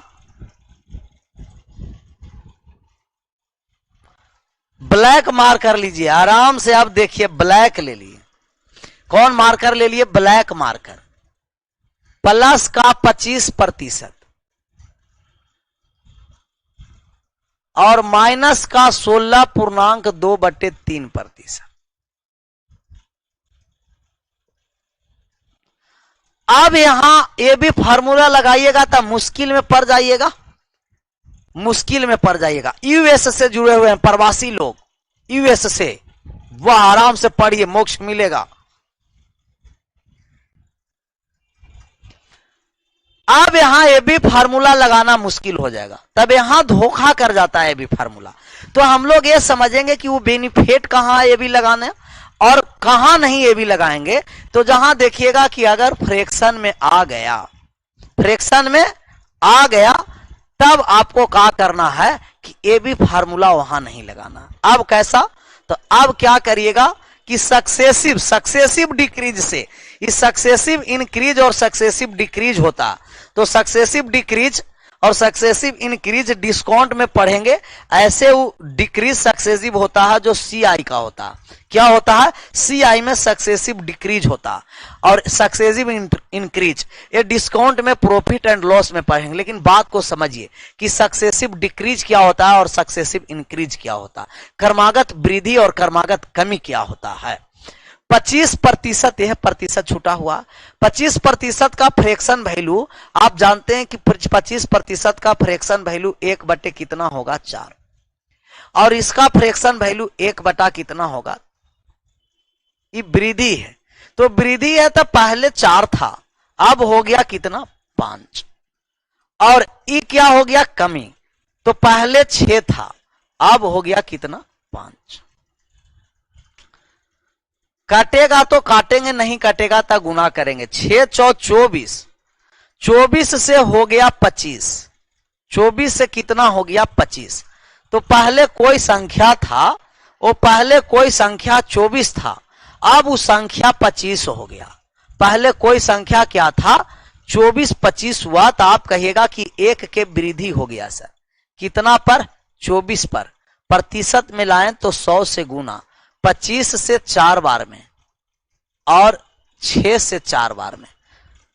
ब्लैक मार्कर लीजिए आराम से। आप देखिए ब्लैक ले लिए, कौन मार्कर ले लिए? Black marker. प्लस का 25% और माइनस का 16.2/3%। अब यहां ये भी फार्मूला लगाइएगा तो मुश्किल में पड़ जाइएगा, मुश्किल में पड़ जाइएगा। यूएस से जुड़े हुए हैं प्रवासी लोग, यूएस से, वह आराम से पढ़िए, मोक्ष मिलेगा। अब यहां ये भी फार्मूला लगाना मुश्किल हो जाएगा, तब यहां धोखा कर जाता है ये भी फार्मूला। तो हम लोग ये समझेंगे कि वो बेनिफिट कहां है ये भी लगाने और कहां नहीं ये भी लगाएंगे। तो जहां देखिएगा कि अगर फ्रैक्शन में आ गया, फ्रैक्शन में आ गया, तब आपको क्या करना है कि ये भी फार्मूला वहां नहीं लगाना। अब कैसा? तो अब क्या करिएगा कि सक्सेसिव डिक्रीज से, इस सक्सेसिव इंक्रीज और सक्सेसिव डिक्रीज होता, तो सक्सेसिव डिक्रीज और सक्सेसिव इंक्रीज डिस्काउंट में पढ़ेंगे। ऐसे वो डिक्रीज सक्सेसिव होता है जो सीआई का होता। क्या होता है? सीआई में सक्सेसिव डिक्रीज होता और सक्सेसिव इंक्रीज ये डिस्काउंट में प्रॉफिट एंड लॉस में पढ़ेंगे। लेकिन बात को समझिए कि सक्सेसिव डिक्रीज क्या होता है और सक्सेसिव इंक्रीज क्या होता है, क्रमागत वृद्धि और क्रमागत कमी क्या होता है। 25% यह प्रतिशत छूटा हुआ, 25% का फ्रैक्शन वैल्यू आप जानते हैं कि 25% का फ्रैक्शन वैल्यू 1 बटे कितना होगा? 4, और इसका फ्रैक्शन वैल्यू 1 बटा कितना होगा? ये वृद्धि है, तो वृद्धि है तो पहले 4 था, अब हो गया कितना? 5, और ये क्या हो गया? कमी, तो पहले 6 था, अब हो गया कितना? 5। कटेगा तो काटेंगे, नहीं कटेगा तो गुना करेंगे। 6 चौ 24, 24 से हो गया 25, 24 से कितना हो गया 25। तो पहले कोई संख्या था, वो पहले कोई संख्या 24 था, अब वो संख्या 25 हो गया। पहले कोई संख्या क्या था, 24 25 हुआ, तो आप कहिएगा कि 1 के वृद्धि हो गया सर। कितना पर, 24 पर। प्रतिशत में लाएं तो 100 से गुना, 25 से 4 बार में और 6 से 4 बार में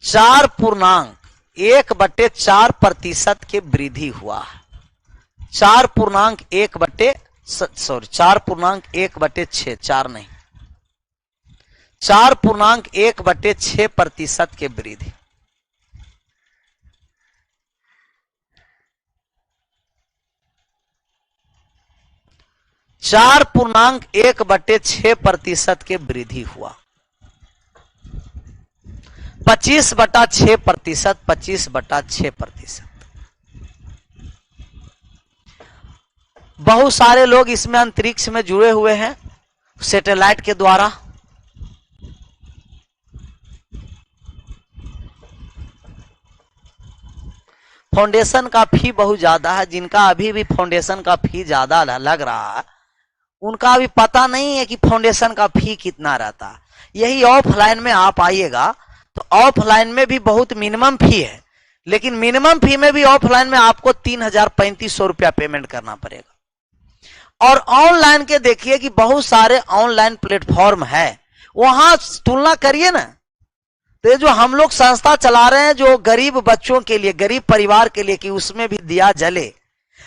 4.1/4% के वृद्धि हुआ है। 4.1/6, 4 नहीं, 4.1/6% के वृद्धि। चार पूर्णांक 1/6% के वृद्धि हुआ। 25/6%, 25/6%। बहुत सारे लोग इसमें अंतरिक्ष में जुड़े हुए हैं सैटेलाइट के द्वारा। फाउंडेशन का फी बहुत ज्यादा है। जिनका अभी भी फाउंडेशन का फी ज्यादा लग रहा है, उनका अभी पता नहीं है कि फाउंडेशन का फी कितना रहता है। यही ऑफलाइन में आप आइएगा तो ऑफलाइन में भी बहुत मिनिमम फी है, लेकिन मिनिमम फी में भी ऑफलाइन में आपको 3,035 रुपया पेमेंट करना पड़ेगा। और ऑनलाइन के देखिए कि बहुत सारे ऑनलाइन प्लेटफॉर्म है, वहां तुलना करिए ना। तो जो हम लोग संस्था चला रहे हैं जो गरीब बच्चों के लिए, गरीब परिवार के लिए, कि उसमें भी दिया जले,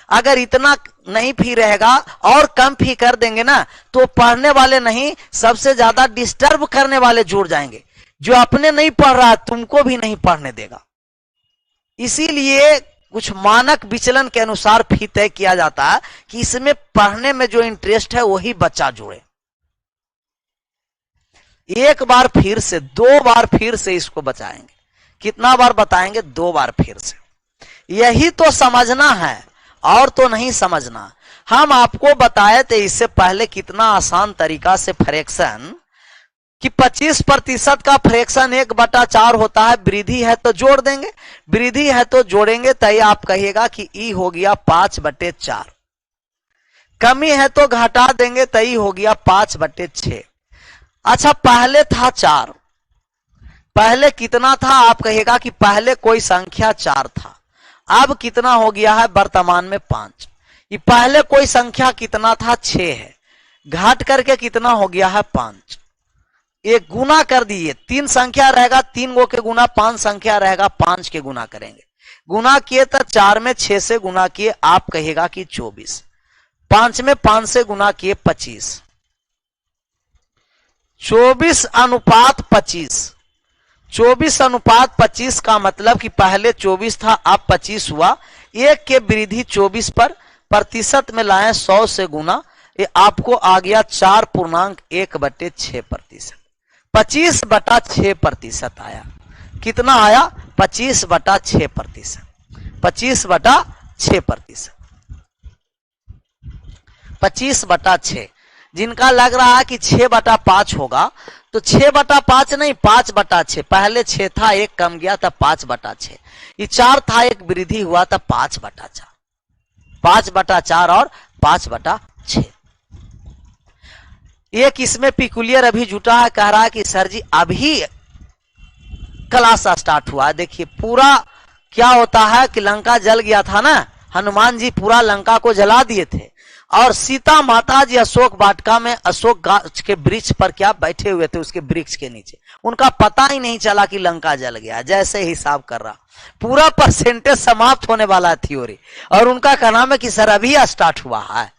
अगर इतना नहीं फी रहेगा और कम फी कर देंगे ना, तो पढ़ने वाले नहीं, सबसे ज्यादा डिस्टर्ब करने वाले जुड़ जाएंगे। जो अपने नहीं पढ़ रहा तुमको भी नहीं पढ़ने देगा। इसीलिए कुछ मानक विचलन के अनुसार फी तय किया जाता है कि इसमें पढ़ने में जो इंटरेस्ट है वही बच्चा जुड़े। एक बार फिर से, 2 बार फिर से इसको बचाएंगे। कितना बार बताएंगे? 2 बार फिर से। यही तो समझना है और तो नहीं समझना। हम आपको बताए थे इससे पहले कितना आसान तरीका से फ्रैक्शन, कि 25% का फ्रैक्शन 1/4 होता है। वृद्धि है तो जोड़ देंगे, वृद्धि है तो जोड़ेंगे, तो आप कहिएगा कि ई हो गया 5/4। कमी है तो घटा देंगे, तो ई हो गया 5/6। अच्छा, पहले था 4, पहले कितना था? आप कहेगा कि पहले कोई संख्या 4 था, अब कितना हो गया है? वर्तमान में 5। ये पहले कोई संख्या कितना था? 6 है, घाट करके कितना हो गया है? 5। एक गुना कर दिए, 3 संख्या रहेगा, 3 गो के गुना 5 संख्या रहेगा, 5 के गुना करेंगे। गुना किए तो 4 में 6 से गुना किए, आप कहेगा कि 24। 5 में 5 से गुना किए 25। 24:25। 24:25 का मतलब कि पहले 24 था, अब 25 हुआ। 1 के वृद्धि 24 पर, प्रतिशत में लाए 100 से गुना, ये आपको आ गया 4.1/6%। 25/6% आया। कितना आया? 25/6%। 25/6%। 25/6। जिनका लग रहा है कि 6/5 होगा, तो 6/5 नहीं, 5/6। पहले 6 था, 1 कम गया था, 5/6। ये 4 था, 1 वृद्धि हुआ था, 5/4। 5/4 और 5/6। एक इसमें पिकुलियर अभी जुटा है, कह रहा है कि सर जी अभी क्लास स्टार्ट हुआ। देखिए पूरा क्या होता है कि लंका जल गया था ना, हनुमान जी पूरा लंका को जला दिए थे, और सीता माता जी अशोक वाटिका में अशोक गाछ के वृक्ष पर क्या बैठे हुए थे, उसके वृक्ष के नीचे। उनका पता ही नहीं चला कि लंका जल गया। जैसे हिसाब कर रहा, पूरा परसेंटेज समाप्त होने वाला है थ्योरी, और उनका कहना है कि सर अभी स्टार्ट हुआ है।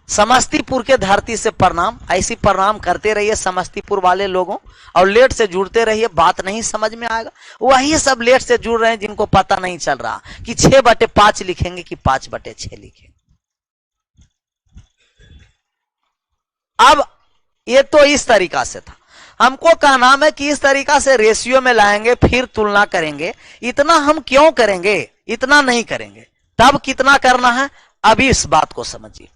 समस्तीपुर के धरती से प्रणाम। ऐसी प्रणाम करते रहिए समस्तीपुर वाले लोगों, और लेट से जुड़ते रहिए। बात नहीं समझ में आएगा, वही सब लेट से जुड़ रहे हैं जिनको पता नहीं चल रहा कि 6/5 लिखेंगे कि 5/6 लिखेंगे। अब ये तो इस तरीका से था। हमको कहना है कि इस तरीका से रेशियो में लाएंगे, फिर तुलना करेंगे। इतना हम क्यों करेंगे? इतना नहीं करेंगे। तब कितना करना है? अभी इस बात को समझिए।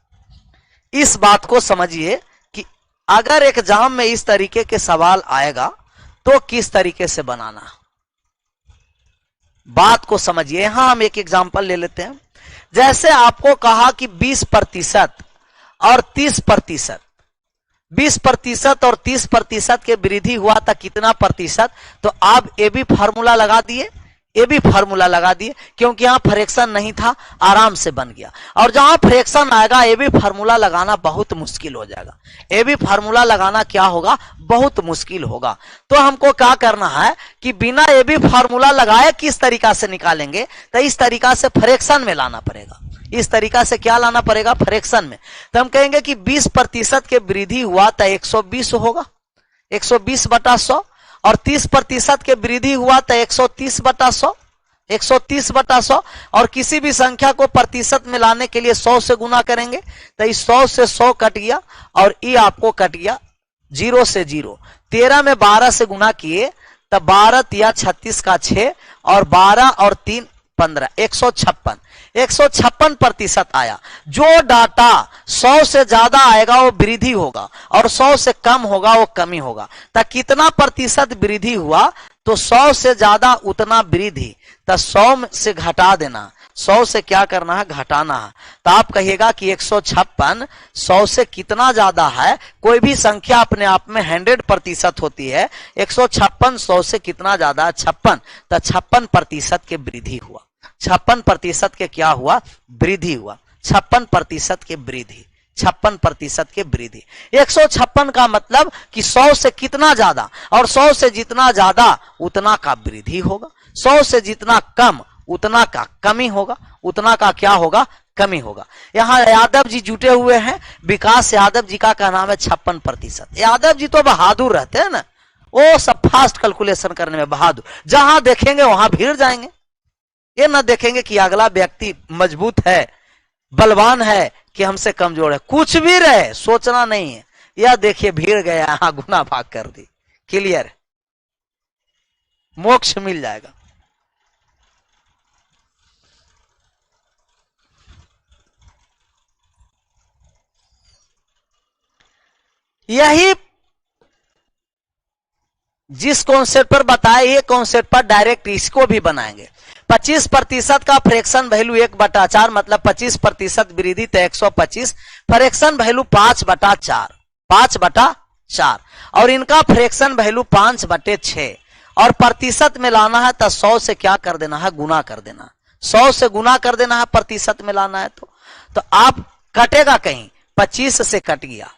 इस बात को समझिए कि अगर एग्जाम में इस तरीके के सवाल आएगा तो किस तरीके से बनाना, बात को समझिए। यहां हम एक एग्जांपल ले लेते हैं। जैसे आपको कहा कि 20% और 30%, 20% और 30% के वृद्धि हुआ था कितना प्रतिशत, तो आप ए बी फार्मूला लगा दिए, ए बी फार्मूला लगा दिए, क्योंकि यहां फ्रैक्शन नहीं था, आराम से बन गया। और जहां फ्रैक्शन आएगा ए बी फार्मूला लगाना बहुत मुश्किल हो जाएगा, ए बी फार्मूला लगाना क्या होगा, बहुत मुश्किल होगा। तो हमको क्या करना है कि बिना ए बी फार्मूला लगाए किस तरीका से निकालेंगे, तो इस तरीका से फ्रैक्शन में लाना पड़ेगा। इस तरीका से क्या लाना पड़ेगा, फ्रैक्शन में। तो हम कहेंगे कि 20% के वृद्धि हुआ तो 120 होगा, 120/100, और 30% के वृद्धि हुआ तो 130/100, 130/100। और किसी भी संख्या को प्रतिशत में लाने के लिए 100 से गुना करेंगे, तो इस 100 से 100 कट गया और ये आपको कट गया 0 से 0। 13 में 12 से गुना किए तो 12 या 36 का 6 और 12 और 3 15, 156, 156% आया। जो डाटा 100 से ज्यादा आएगा वो वृद्धि होगा और 100 से कम होगा वो कमी होगा। तो कितना प्रतिशत वृद्धि हुआ, तो 100 से ज्यादा उतना वृद्धि, तो 100 से घटा देना, 100 से क्या करना है, घटाना है। तो आप कहिएगा कि 156 100 से कितना ज्यादा है। कोई भी संख्या अपने आप में 100% होती है। 156 100 से कितना ज्यादा है, 56, तो 56% के वृद्धि हुआ। 56% के क्या हुआ, वृद्धि हुआ। 56% के वृद्धि, 56% के वृद्धि। 156 का मतलब कि 100 से कितना ज्यादा, और 100 से जितना ज्यादा उतना का वृद्धि होगा, 100 से जितना कम उतना का कमी होगा, उतना का क्या होगा, कमी होगा। यहां यादव जी जुटे हुए हैं, विकास यादव जी का नाम है 56%। यादव जी तो बहादुर रहते हैं ना, वो सब फास्ट कैलकुलेशन करने में बहादुर, जहां देखेंगे वहां भीड़ जाएंगे। ये ना देखेंगे कि अगला व्यक्ति मजबूत है, बलवान है कि हमसे कमजोर है, कुछ भी रहे सोचना नहीं है। यह देखिए भीड़ गया, यहां गुना भाग कर दी, क्लियर, मोक्ष मिल जाएगा। यही जिस कॉन्सेप्ट पर बताए, ये कॉन्सेप्ट पर डायरेक्ट इसको भी बनाएंगे। 25% का फ्रैक्शन वैल्यू 1/4, मतलब 25% वृद्धि तो 125, फ्रैक्शन वैल्यू 5/4, 5/4, और इनका फ्रैक्शन वैल्यू 5/6, और प्रतिशत में लाना है तो 100 से क्या कर देना है, गुना कर देना, 100 से गुना कर देना है, प्रतिशत में लाना है तो आप कटेगा कहीं, 25 से कट गया,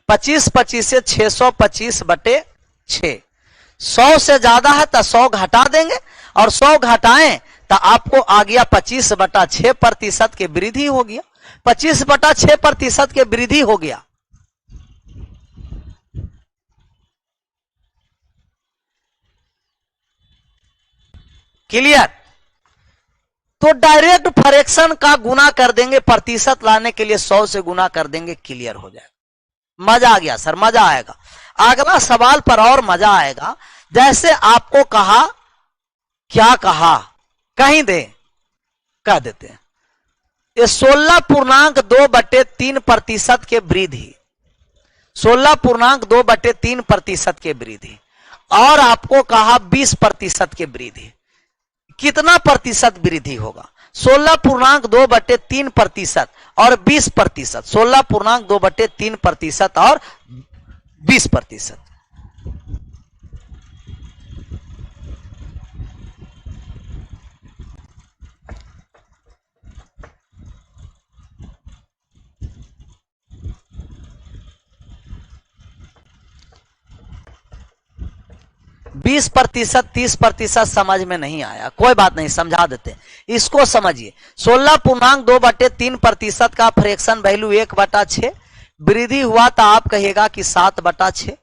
25 से 625/6, 100 से ज्यादा है तो 100 घटा देंगे, और 100 घटाएं तो आपको आ गया 25/6% के वृद्धि हो गया, 25/6% के वृद्धि हो गया। क्लियर। तो डायरेक्ट फ्रैक्शन का गुना कर देंगे, प्रतिशत लाने के लिए 100 से गुना कर देंगे, क्लियर हो जाएगा। मजा आ गया सर, मजा आएगा। अगला सवाल पर और मजा आएगा। जैसे आपको कहा, क्या कहा, कहीं दे, कह देते हैं ये 16.2/3% के वृद्धि, 16.2/3% के वृद्धि, और आपको कहा 20% के वृद्धि। कितना प्रतिशत वृद्धि होगा, 16.2/3% और 20%, 16.2/3% और 20%। बीस प्रतिशत 30% समझ में नहीं आया, कोई बात नहीं, समझा देते। इसको समझिए, 16.2/3% का फ्रैक्शन वैल्यू 1/6, वृद्धि हुआ तो आप कहिएगा कि 7/6,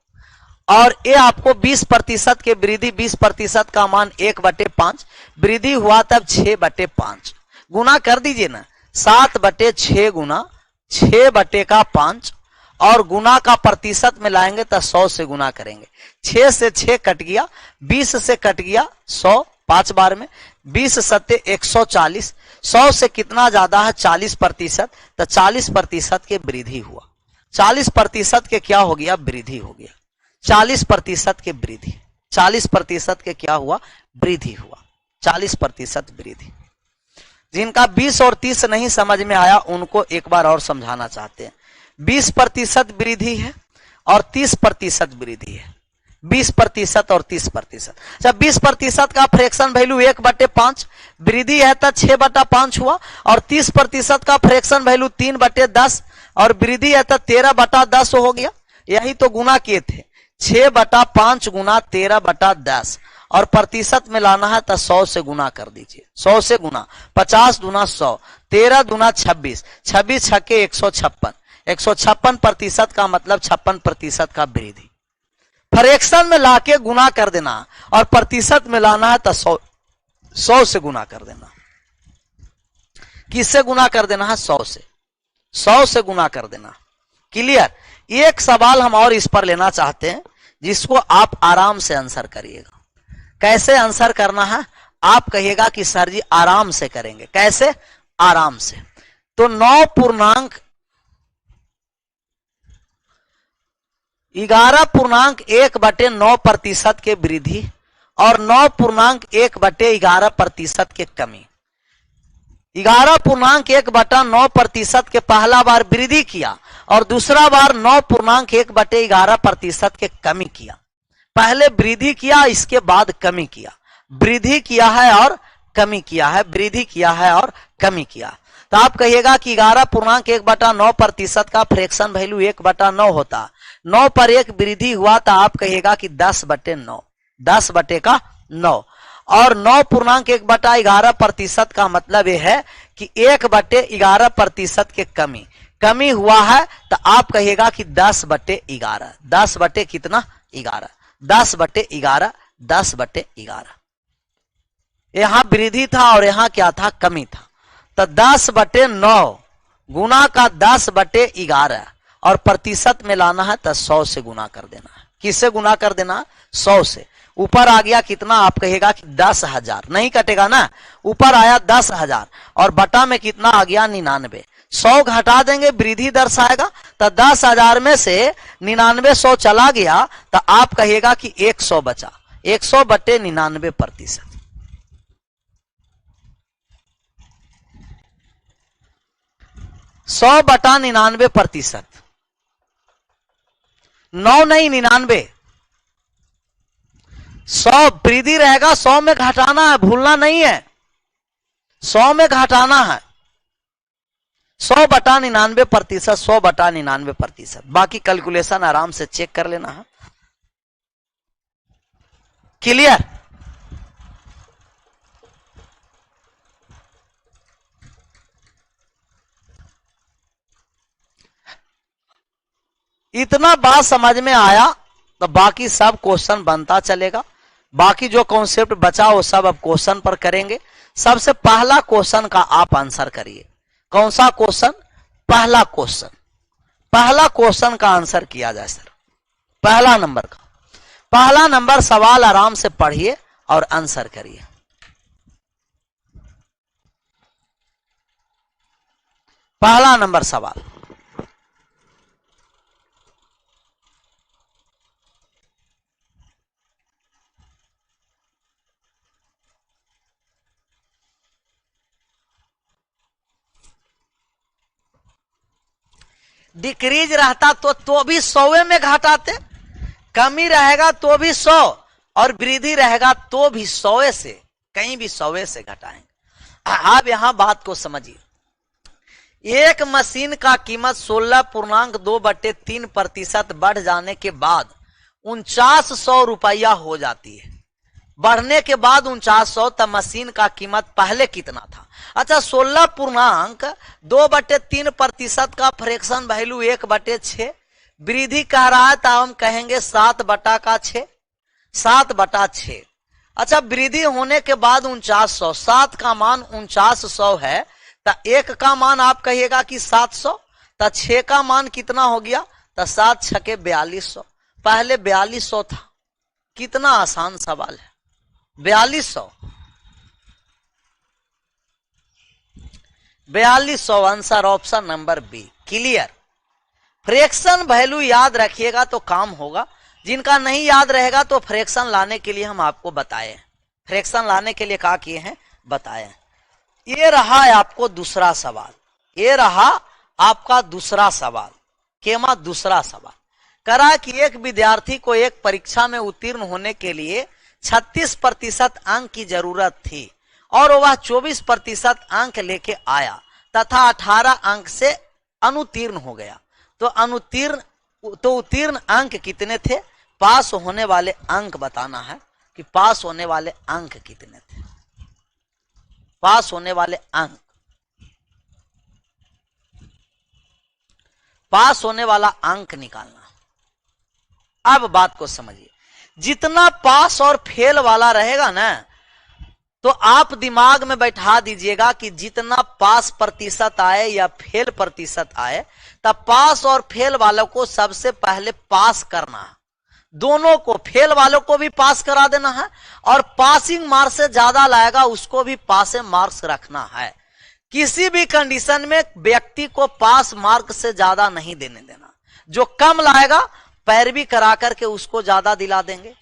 और ये आपको 20% के वृद्धि, 20% का मान 1/5, वृद्धि हुआ तब 6/5, गुना कर दीजिए ना, 7/6 गुना 6/5, और गुना का प्रतिशत में लाएंगे तो 100 से गुना करेंगे, 6 से 6 कट गया, 20 से कट गया 100, 5 बार में 20 सत्ते 140, 100 से कितना ज्यादा है 40%, तो 40% के वृद्धि हुआ। 40% के क्या हो गया, वृद्धि हो गया। 40% के वृद्धि, 40% के क्या हुआ, वृद्धि हुआ। 40% वृद्धि। जिनका 20 और 30 नहीं समझ में आया उनको एक बार और समझाना चाहते हैं। 20% वृद्धि है और 30% वृद्धि है। 20% और 30%। जब 20% का फ्रैक्शन वैल्यू 1/5 वृद्धि है तो 6/5 हुआ, और 30% का फ्रैक्शन वैल्यू 3/10 और वृद्धि है तो 13/10 हो गया। यही तो गुना किए थे, 6/5 गुना 13/10, और प्रतिशत में लाना है तो 100 से गुना कर दीजिए। 100 से गुना, 50 दूना 100, 13 दूना 26, 26 छक्के 156, 156% का मतलब 56% का वृद्धि। फ्रैक्शन में लाके गुना कर देना और प्रतिशत में लाना है तो 100 से गुना कर देना। किससे गुना कर देना है, 100 से, 100 से गुना कर देना। क्लियर। एक सवाल हम और इस पर लेना चाहते हैं जिसको आप आराम से आंसर करिएगा। कैसे आंसर करना है, आप कहिएगा कि सर जी आराम से करेंगे। कैसे, आराम से। तो 11.1/9% के वृद्धि और 9.1/11% के कमी। 11.1/9% के पहला बार वृद्धि किया और दूसरा बार 9.1/11% के कमी किया। पहले वृद्धि किया, इसके बाद कमी किया। वृद्धि किया है और कमी किया है, वृद्धि किया है और कमी किया। तो आप कहिएगा कि 11.1/9% का फ्रैक्शन वैल्यू 1/9 होता। 9 पर 1 वृद्धि हुआ तो आप कहिएगा कि 10/9, 10/9। और 9.1/11% का मतलब यह है कि 1/11% के कमी हुआ है, तो आप कहिएगा कि 10/11, 10 कितना, 11, 10/11, 10/11। यहां वृद्धि था और यहां क्या था, कमी था। तो 10/9 गुना का 10/11 और प्रतिशत में लाना है तो 100 से गुना कर देना है। किससे गुना कर देना, 100 से। ऊपर आ गया कितना, आप कहेगा कि 10,000, नहीं कटेगा ना, ऊपर आया 10,000 और बटा में कितना आ गया, 99। 100 घटा देंगे, वृद्धि दर्शाएगा, तो 10,000 में से 99 100 चला गया, तो आप कहिएगा कि 100 बचा। 100/99%। 100/99%। 9 नहीं, 99। 100 वृद्धि रहेगा, 100 में घटाना है, भूलना नहीं है, 100 में घटाना है। 100/99%, 100/99%। बाकी कैलकुलेशन आराम से चेक कर लेना है। क्लियर। इतना बात समझ में आया तो बाकी सब क्वेश्चन बनता चलेगा। बाकी जो कॉन्सेप्ट बचा वो सब अब क्वेश्चन पर करेंगे। सबसे पहला क्वेश्चन का आप आंसर करिए। कौन सा क्वेश्चन, पहला क्वेश्चन। पहला क्वेश्चन का आंसर किया जाए सर, पहला नंबर का। पहला नंबर सवाल आराम से पढ़िए और आंसर करिए। पहला नंबर सवाल, डिक्रीज रहता तो भी 100 में घटाते, कमी रहेगा तो भी 100 और वृद्धि रहेगा तो भी 100 से, कहीं भी 100 से घटाएंगे। आप यहां बात को समझिए। एक मशीन का कीमत 16.2/3% बढ़ जाने के बाद 4900 रुपया हो जाती है। बढ़ने के बाद 4900, तब मशीन का कीमत पहले कितना था। अच्छा, 16.2/3% का फ्रैक्शन वैल्यू 1/6 वृद्धि कह रहा है, तो हम कहेंगे 7/6, 7/6। अच्छा, वृद्धि होने के बाद 4900, 7 का मान 4900 है, तो 1 का मान आप कहिएगा कि 700, तो 6 का मान कितना हो गया, तो 7 छके 4200। पहले 4200 था। कितना आसान सवाल है, 4200। 4200 answer option number B. Clear. Fraction value याद रखिएगा तो काम होगा, जिनका नहीं याद रहेगा तो फ्रैक्शन लाने के लिए हम आपको बताए, फ्रैक्शन लाने के लिए क्या किए हैं बताए। ये रहा आपको दूसरा सवाल, ये रहा आपका दूसरा सवाल। केमा दूसरा सवाल करा कि एक विद्यार्थी को एक परीक्षा में उत्तीर्ण होने के लिए 36% अंक की जरूरत थी और वह 24% अंक लेके आया तथा 18 अंक से अनुत्तीर्ण हो गया। तो उत्तीर्ण अंक कितने थे? पास होने वाले अंक बताना है कि पास होने वाले अंक कितने थे। पास होने वाले अंक, पास होने वाला अंक निकालना। अब बात को समझिए, जितना पास और फेल वाला रहेगा ना, तो आप दिमाग में बैठा दीजिएगा कि जितना पास प्रतिशत आए या फेल प्रतिशत आए, तब पास और फेल वालों को सबसे पहले पास करना है। दोनों को, फेल वालों को भी पास करा देना है और पासिंग मार्क्स से ज्यादा लाएगा उसको भी पासिंग मार्क्स रखना है। किसी भी कंडीशन में व्यक्ति को पास मार्क से ज्यादा नहीं देने देना। जो कम लाएगा पैरवी करा करके उसको ज्यादा दिला देंगे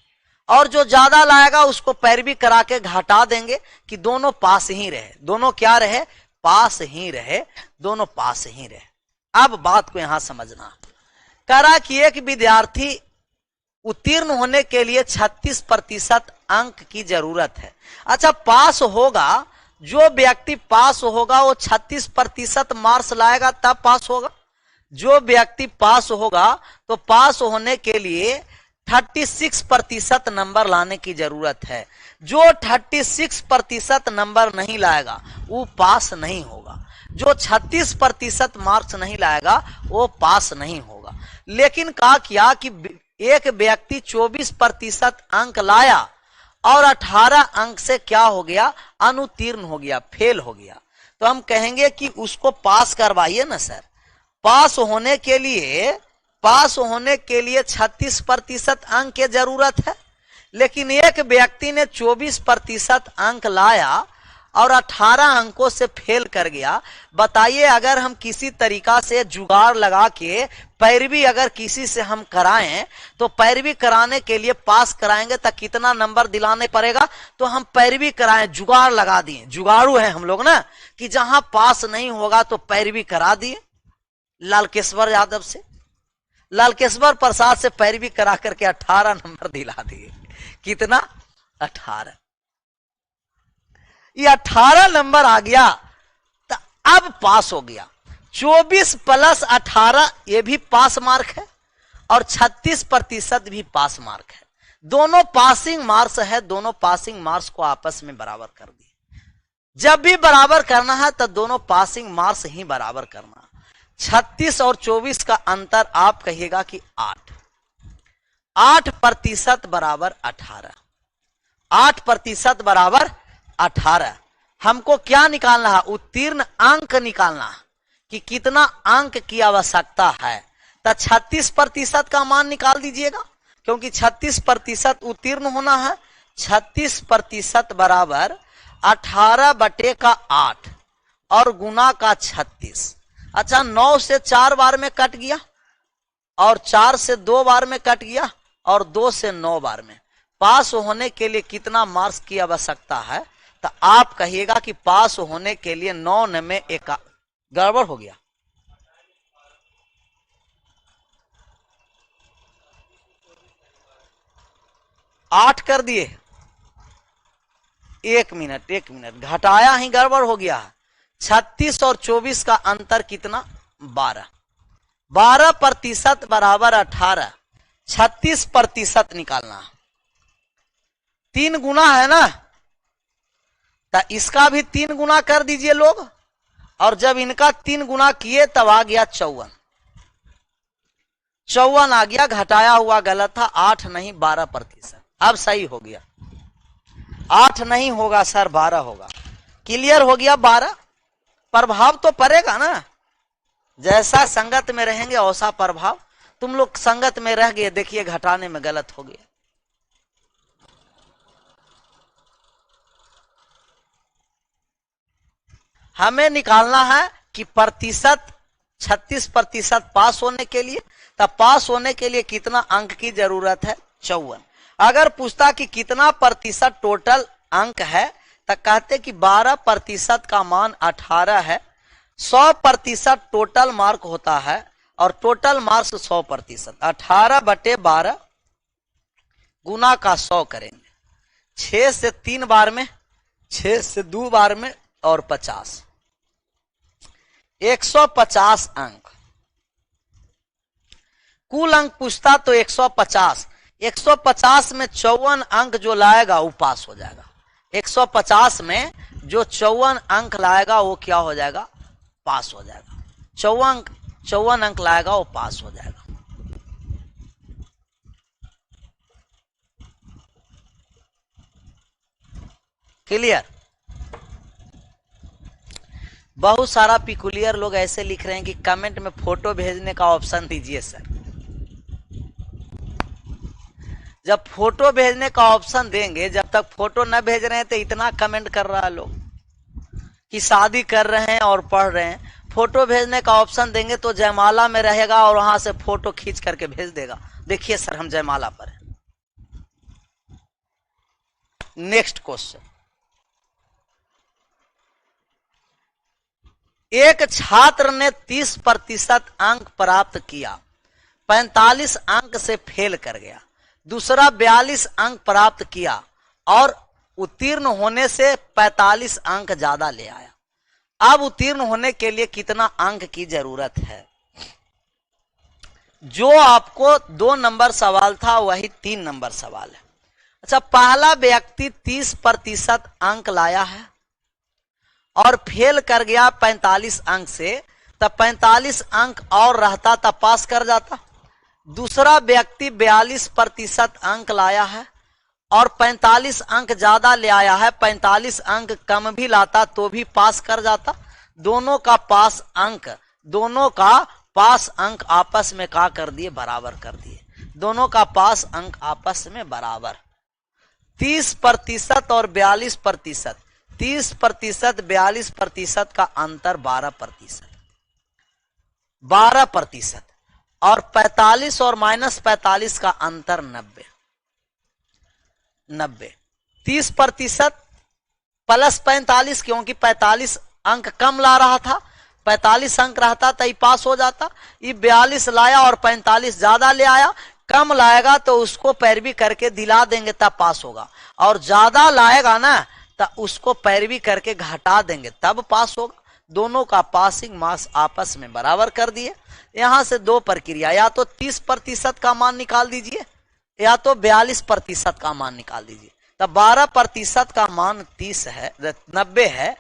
और जो ज्यादा लाएगा उसको पैरवी करा के घटा देंगे कि दोनों पास ही रहे। दोनों क्या रहे? पास ही रहे, दोनों पास ही रहे। अब बात को यहां समझना। करा कि एक विद्यार्थी उत्तीर्ण होने के लिए 36% अंक की जरूरत है। अच्छा, पास होगा, जो व्यक्ति पास होगा वो 36% मार्क्स लाएगा तब पास होगा। जो व्यक्ति पास होगा तो पास होने के लिए 36% नंबर लाने की जरूरत है। जो 36% नंबर नहीं लाएगा वो पास नहीं होगा। जो 36% मार्क्स नहीं लाएगा वो पास नहीं होगा। लेकिन कहा क्या कि एक व्यक्ति 24% अंक लाया और 18 अंक से क्या हो गया? अनुत्तीर्ण हो गया, फेल हो गया। तो हम कहेंगे कि उसको पास करवाइए ना सर। पास होने के लिए 36% अंक की जरूरत है, लेकिन एक व्यक्ति ने 24% अंक लाया और 18 अंकों से फेल कर गया। बताइए, अगर हम किसी तरीका से जुगाड़ लगा के पैरवी अगर किसी से हम कराएं तो पैरवी कराने के लिए पास कराएंगे तो कितना नंबर दिलाने पड़ेगा? तो हम पैरवी कराएं, जुगाड़ लगा दिए, जुगाड़ू है हम लोग ना, कि जहां पास नहीं होगा तो पैरवी करा दिए। लालकेश्वर यादव से, लालकेश्वर प्रसाद से पैरवी करा करके 18 नंबर दिला दिए। कितना? 18। ये 18 नंबर आ गया तो अब पास हो गया। 24 + 18 ये भी पास मार्क है और 36% भी पास मार्क है। दोनों पासिंग मार्क्स है, दोनों पासिंग मार्क्स को आपस में बराबर कर दिए। जब भी बराबर करना है तो दोनों पासिंग मार्क्स ही बराबर करना। 36 और 24 का अंतर आप कहिएगा कि 8। 8% बराबर 18। 8% बराबर 18। हमको क्या निकालना है? उत्तीर्ण अंक निकालना है कि कितना अंक की आवश्यकता है। तो 36% का मान निकाल दीजिएगा, क्योंकि 36% उत्तीर्ण होना है। 36% बराबर 18/8 और गुना का 36। अच्छा, 9 से 4 बार में कट गया और 4 से 2 बार में कट गया और 2 से 9 बार में। पास होने के लिए कितना मार्क्स की आवश्यकता है? तो आप कहिएगा कि पास होने के लिए 9 में 1 गड़बड़ हो गया। आठ कर दिए। 1 मिनट घटाया ही गड़बड़ हो गया। 36 और 24 का अंतर कितना? 12। 12% बराबर 18। 36% निकालना, 3 गुना है ना, तो इसका भी 3 गुना कर दीजिए लोग। और जब इनका 3 गुना किए तब आ गया 54। 54 आ गया, घटाया हुआ गलत था। 8 नहीं 12%। अब सही हो गया। 8 नहीं होगा सर, 12 होगा। क्लियर हो गया। 12 प्रभाव तो पड़ेगा ना, जैसा संगत में रहेंगे वैसा प्रभाव। तुम लोग संगत में रह गए, देखिए घटाने में गलत हो गया। हमें निकालना है कि प्रतिशत 36% पास होने के लिए, तब पास होने के लिए कितना अंक की जरूरत है? 54। अगर पूछता कि कितना प्रतिशत टोटल अंक है, तो कहते कि 12% का मान 18 है। 100% टोटल मार्क होता है और टोटल मार्क्स 100%। 18/12 गुना का 100 करेंगे। 6 से 3 बार में, 6 से 2 बार में और 50, 150 अंक। कुल अंक पूछता तो 150। 150 में 54 अंक जो लाएगा वो पास हो जाएगा। 150 में जो 54 अंक लाएगा वो क्या हो जाएगा? पास हो जाएगा। 54 अंक लाएगा वो पास हो जाएगा। क्लियर? बहुत सारा पिकुलियर लोग ऐसे लिख रहे हैं कि कमेंट में फोटो भेजने का ऑप्शन दीजिए सर। जब फोटो भेजने का ऑप्शन देंगे, जब तक फोटो न भेज रहे हैं तो इतना कमेंट कर रहा है लोग कि शादी कर रहे हैं और पढ़ रहे हैं। फोटो भेजने का ऑप्शन देंगे तो जयमाला में रहेगा और वहां से फोटो खींच करके भेज देगा। देखिए सर, हम जयमाला पर हैं। Next question. एक छात्र ने 30% अंक प्राप्त किया, 45 अंक से फेल कर गया। दूसरा 42 अंक प्राप्त किया और उत्तीर्ण होने से 45 अंक ज्यादा ले आया। अब उत्तीर्ण होने के लिए कितना अंक की जरूरत है? जो आपको 2 नंबर सवाल था वही 3 नंबर सवाल है। अच्छा, पहला व्यक्ति 30% अंक लाया है और फेल कर गया 45 अंक से, तब 45 अंक और रहता तब पास कर जाता। दूसरा व्यक्ति 42% अंक लाया है और 45 अंक ज्यादा ले आया है, 45 अंक कम भी लाता तो भी पास कर जाता। दोनों का पास अंक आपस में क्या कर दिए? बराबर कर दिए। दोनों का पास अंक आपस में बराबर। 30% और 42%, 30% 42% का अंतर 12%। 12% और 45 और -45 का अंतर 90। 30% प्लस 45, क्योंकि 45 अंक कम ला रहा था, 45 अंक रहता तो पास हो जाता। ये 42 लाया और 45 ज्यादा ले आया। कम लाएगा तो उसको पैरवी करके दिला देंगे तब पास होगा, और ज्यादा लाएगा ना तो उसको पैरवी करके घटा देंगे तब पास होगा। दोनों का पासिंग मार्क्स आपस में बराबर कर दिए। यहां से 2 प्रक्रिया, या तो 30% का मान निकाल दीजिए या तो 42% का मान निकाल दीजिए। तब 12% का मान 90 है,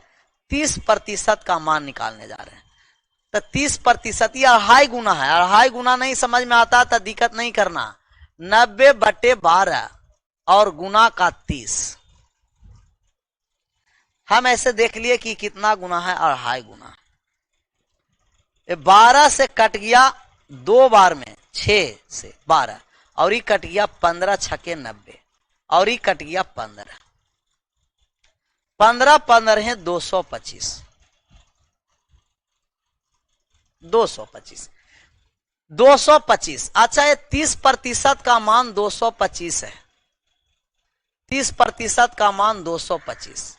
30% का मान निकालने जा रहे हैं। तो 30% ये 2.5 गुना है। 2.5 गुना नहीं समझ में आता तो दिक्कत नहीं करना। 90/12 और गुना का 30। हम ऐसे देख लिए कि कितना गुना है, 2.5 गुना। 12 से कट गया 2 बार में, 6 से 12, और ये कट गया 15 छके 90, और ये कट गया 15। 15 15 है 225। 225। अच्छा, ये 30% का मान 225 है। 30% का मान 225।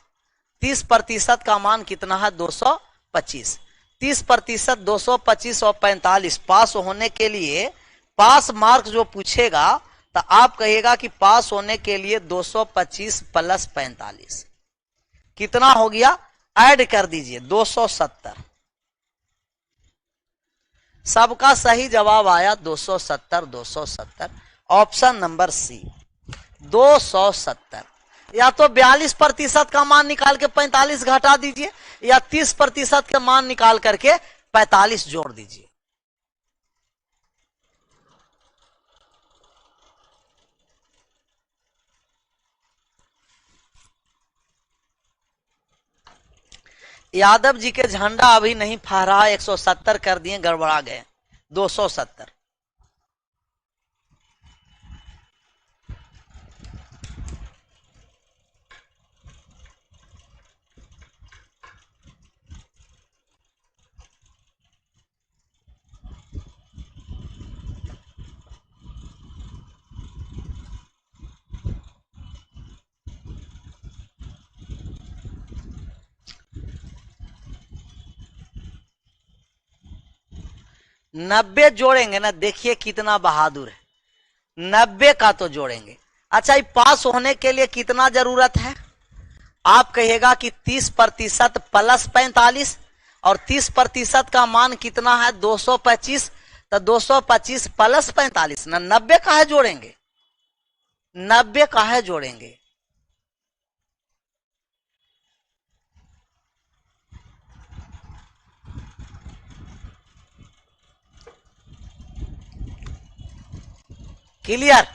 30% का मान कितना है? 225। 30% 225 और 45। पास होने के लिए पास मार्क जो पूछेगा तो आप कहिएगा कि पास होने के लिए 225 प्लस 45 कितना हो गया? ऐड कर दीजिए, 270। सबका सही जवाब आया 270। 270 ऑप्शन नंबर सी, 270। या तो 42% का मान निकाल के 45 घटा दीजिए, या 30% का मान निकाल करके 45 जोड़ दीजिए। यादव जी के झंडा अभी नहीं फहरा, 170 कर दिए, गड़बड़ा गए। 270। 90 जोड़ेंगे ना, देखिए कितना बहादुर है, 90 का तो जोड़ेंगे। अच्छा, ये पास होने के लिए कितना जरूरत है? आप कहिएगा कि 30% प्लस 45, और 30% का मान कितना है? 225। तो 225 प्लस 45 ना, 90 का है जोड़ेंगे, 90 का है जोड़ेंगे। क्लियर?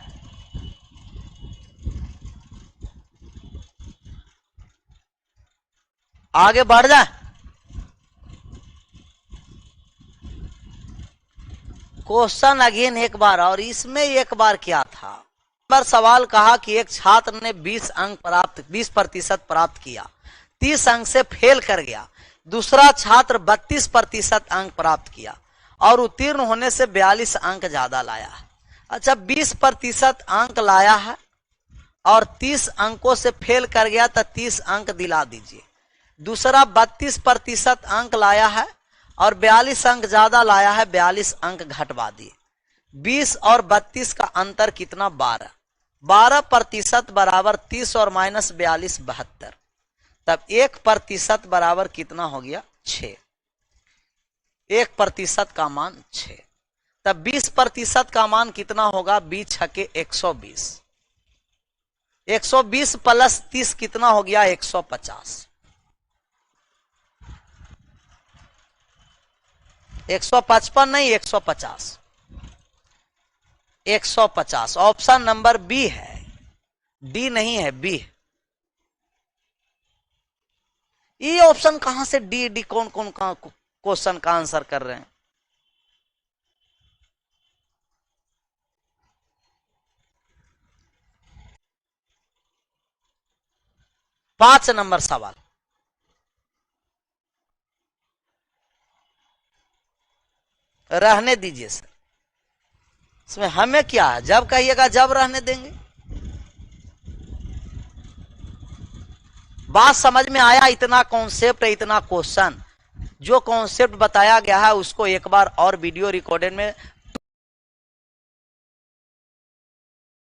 आगे बढ़ जाए। क्वेश्चन अगेन एक बार, और इसमें एक बार क्या था, पर सवाल कहा कि एक छात्र ने 20% प्राप्त किया, 30 अंक से फेल कर गया। दूसरा छात्र 32% अंक प्राप्त किया और उत्तीर्ण होने से 42 अंक ज्यादा लाया है। अच्छा, 20% अंक लाया है और 30 अंकों से फेल कर गया, तो 30 अंक दिला दीजिए। दूसरा 32% अंक लाया है और 42 अंक ज्यादा लाया है, 42 अंक घटवा दिए। 20 और 32 का अंतर कितना? 12। 12% बराबर 30 और माइनस 42 72। तब 1% बराबर कितना हो गया? 6। 1% का मान 6। तब 20% का मान कितना होगा? 20 छके 120। 120 प्लस 30 कितना हो गया? 150। 155 नहीं, 150। 150 ऑप्शन नंबर बी है, डी नहीं है, बी। ये ऑप्शन कहां से डी डी? कौन कौन का क्वेश्चन का आंसर कर रहे हैं? पांच नंबर सवाल, रहने दीजिए सर, इसमें हमें क्या है, जब कहिएगा जब रहने देंगे। बात समझ में आया? इतना कॉन्सेप्ट है, इतना क्वेश्चन, जो कॉन्सेप्ट बताया गया है उसको एक बार और वीडियो रिकॉर्डेड में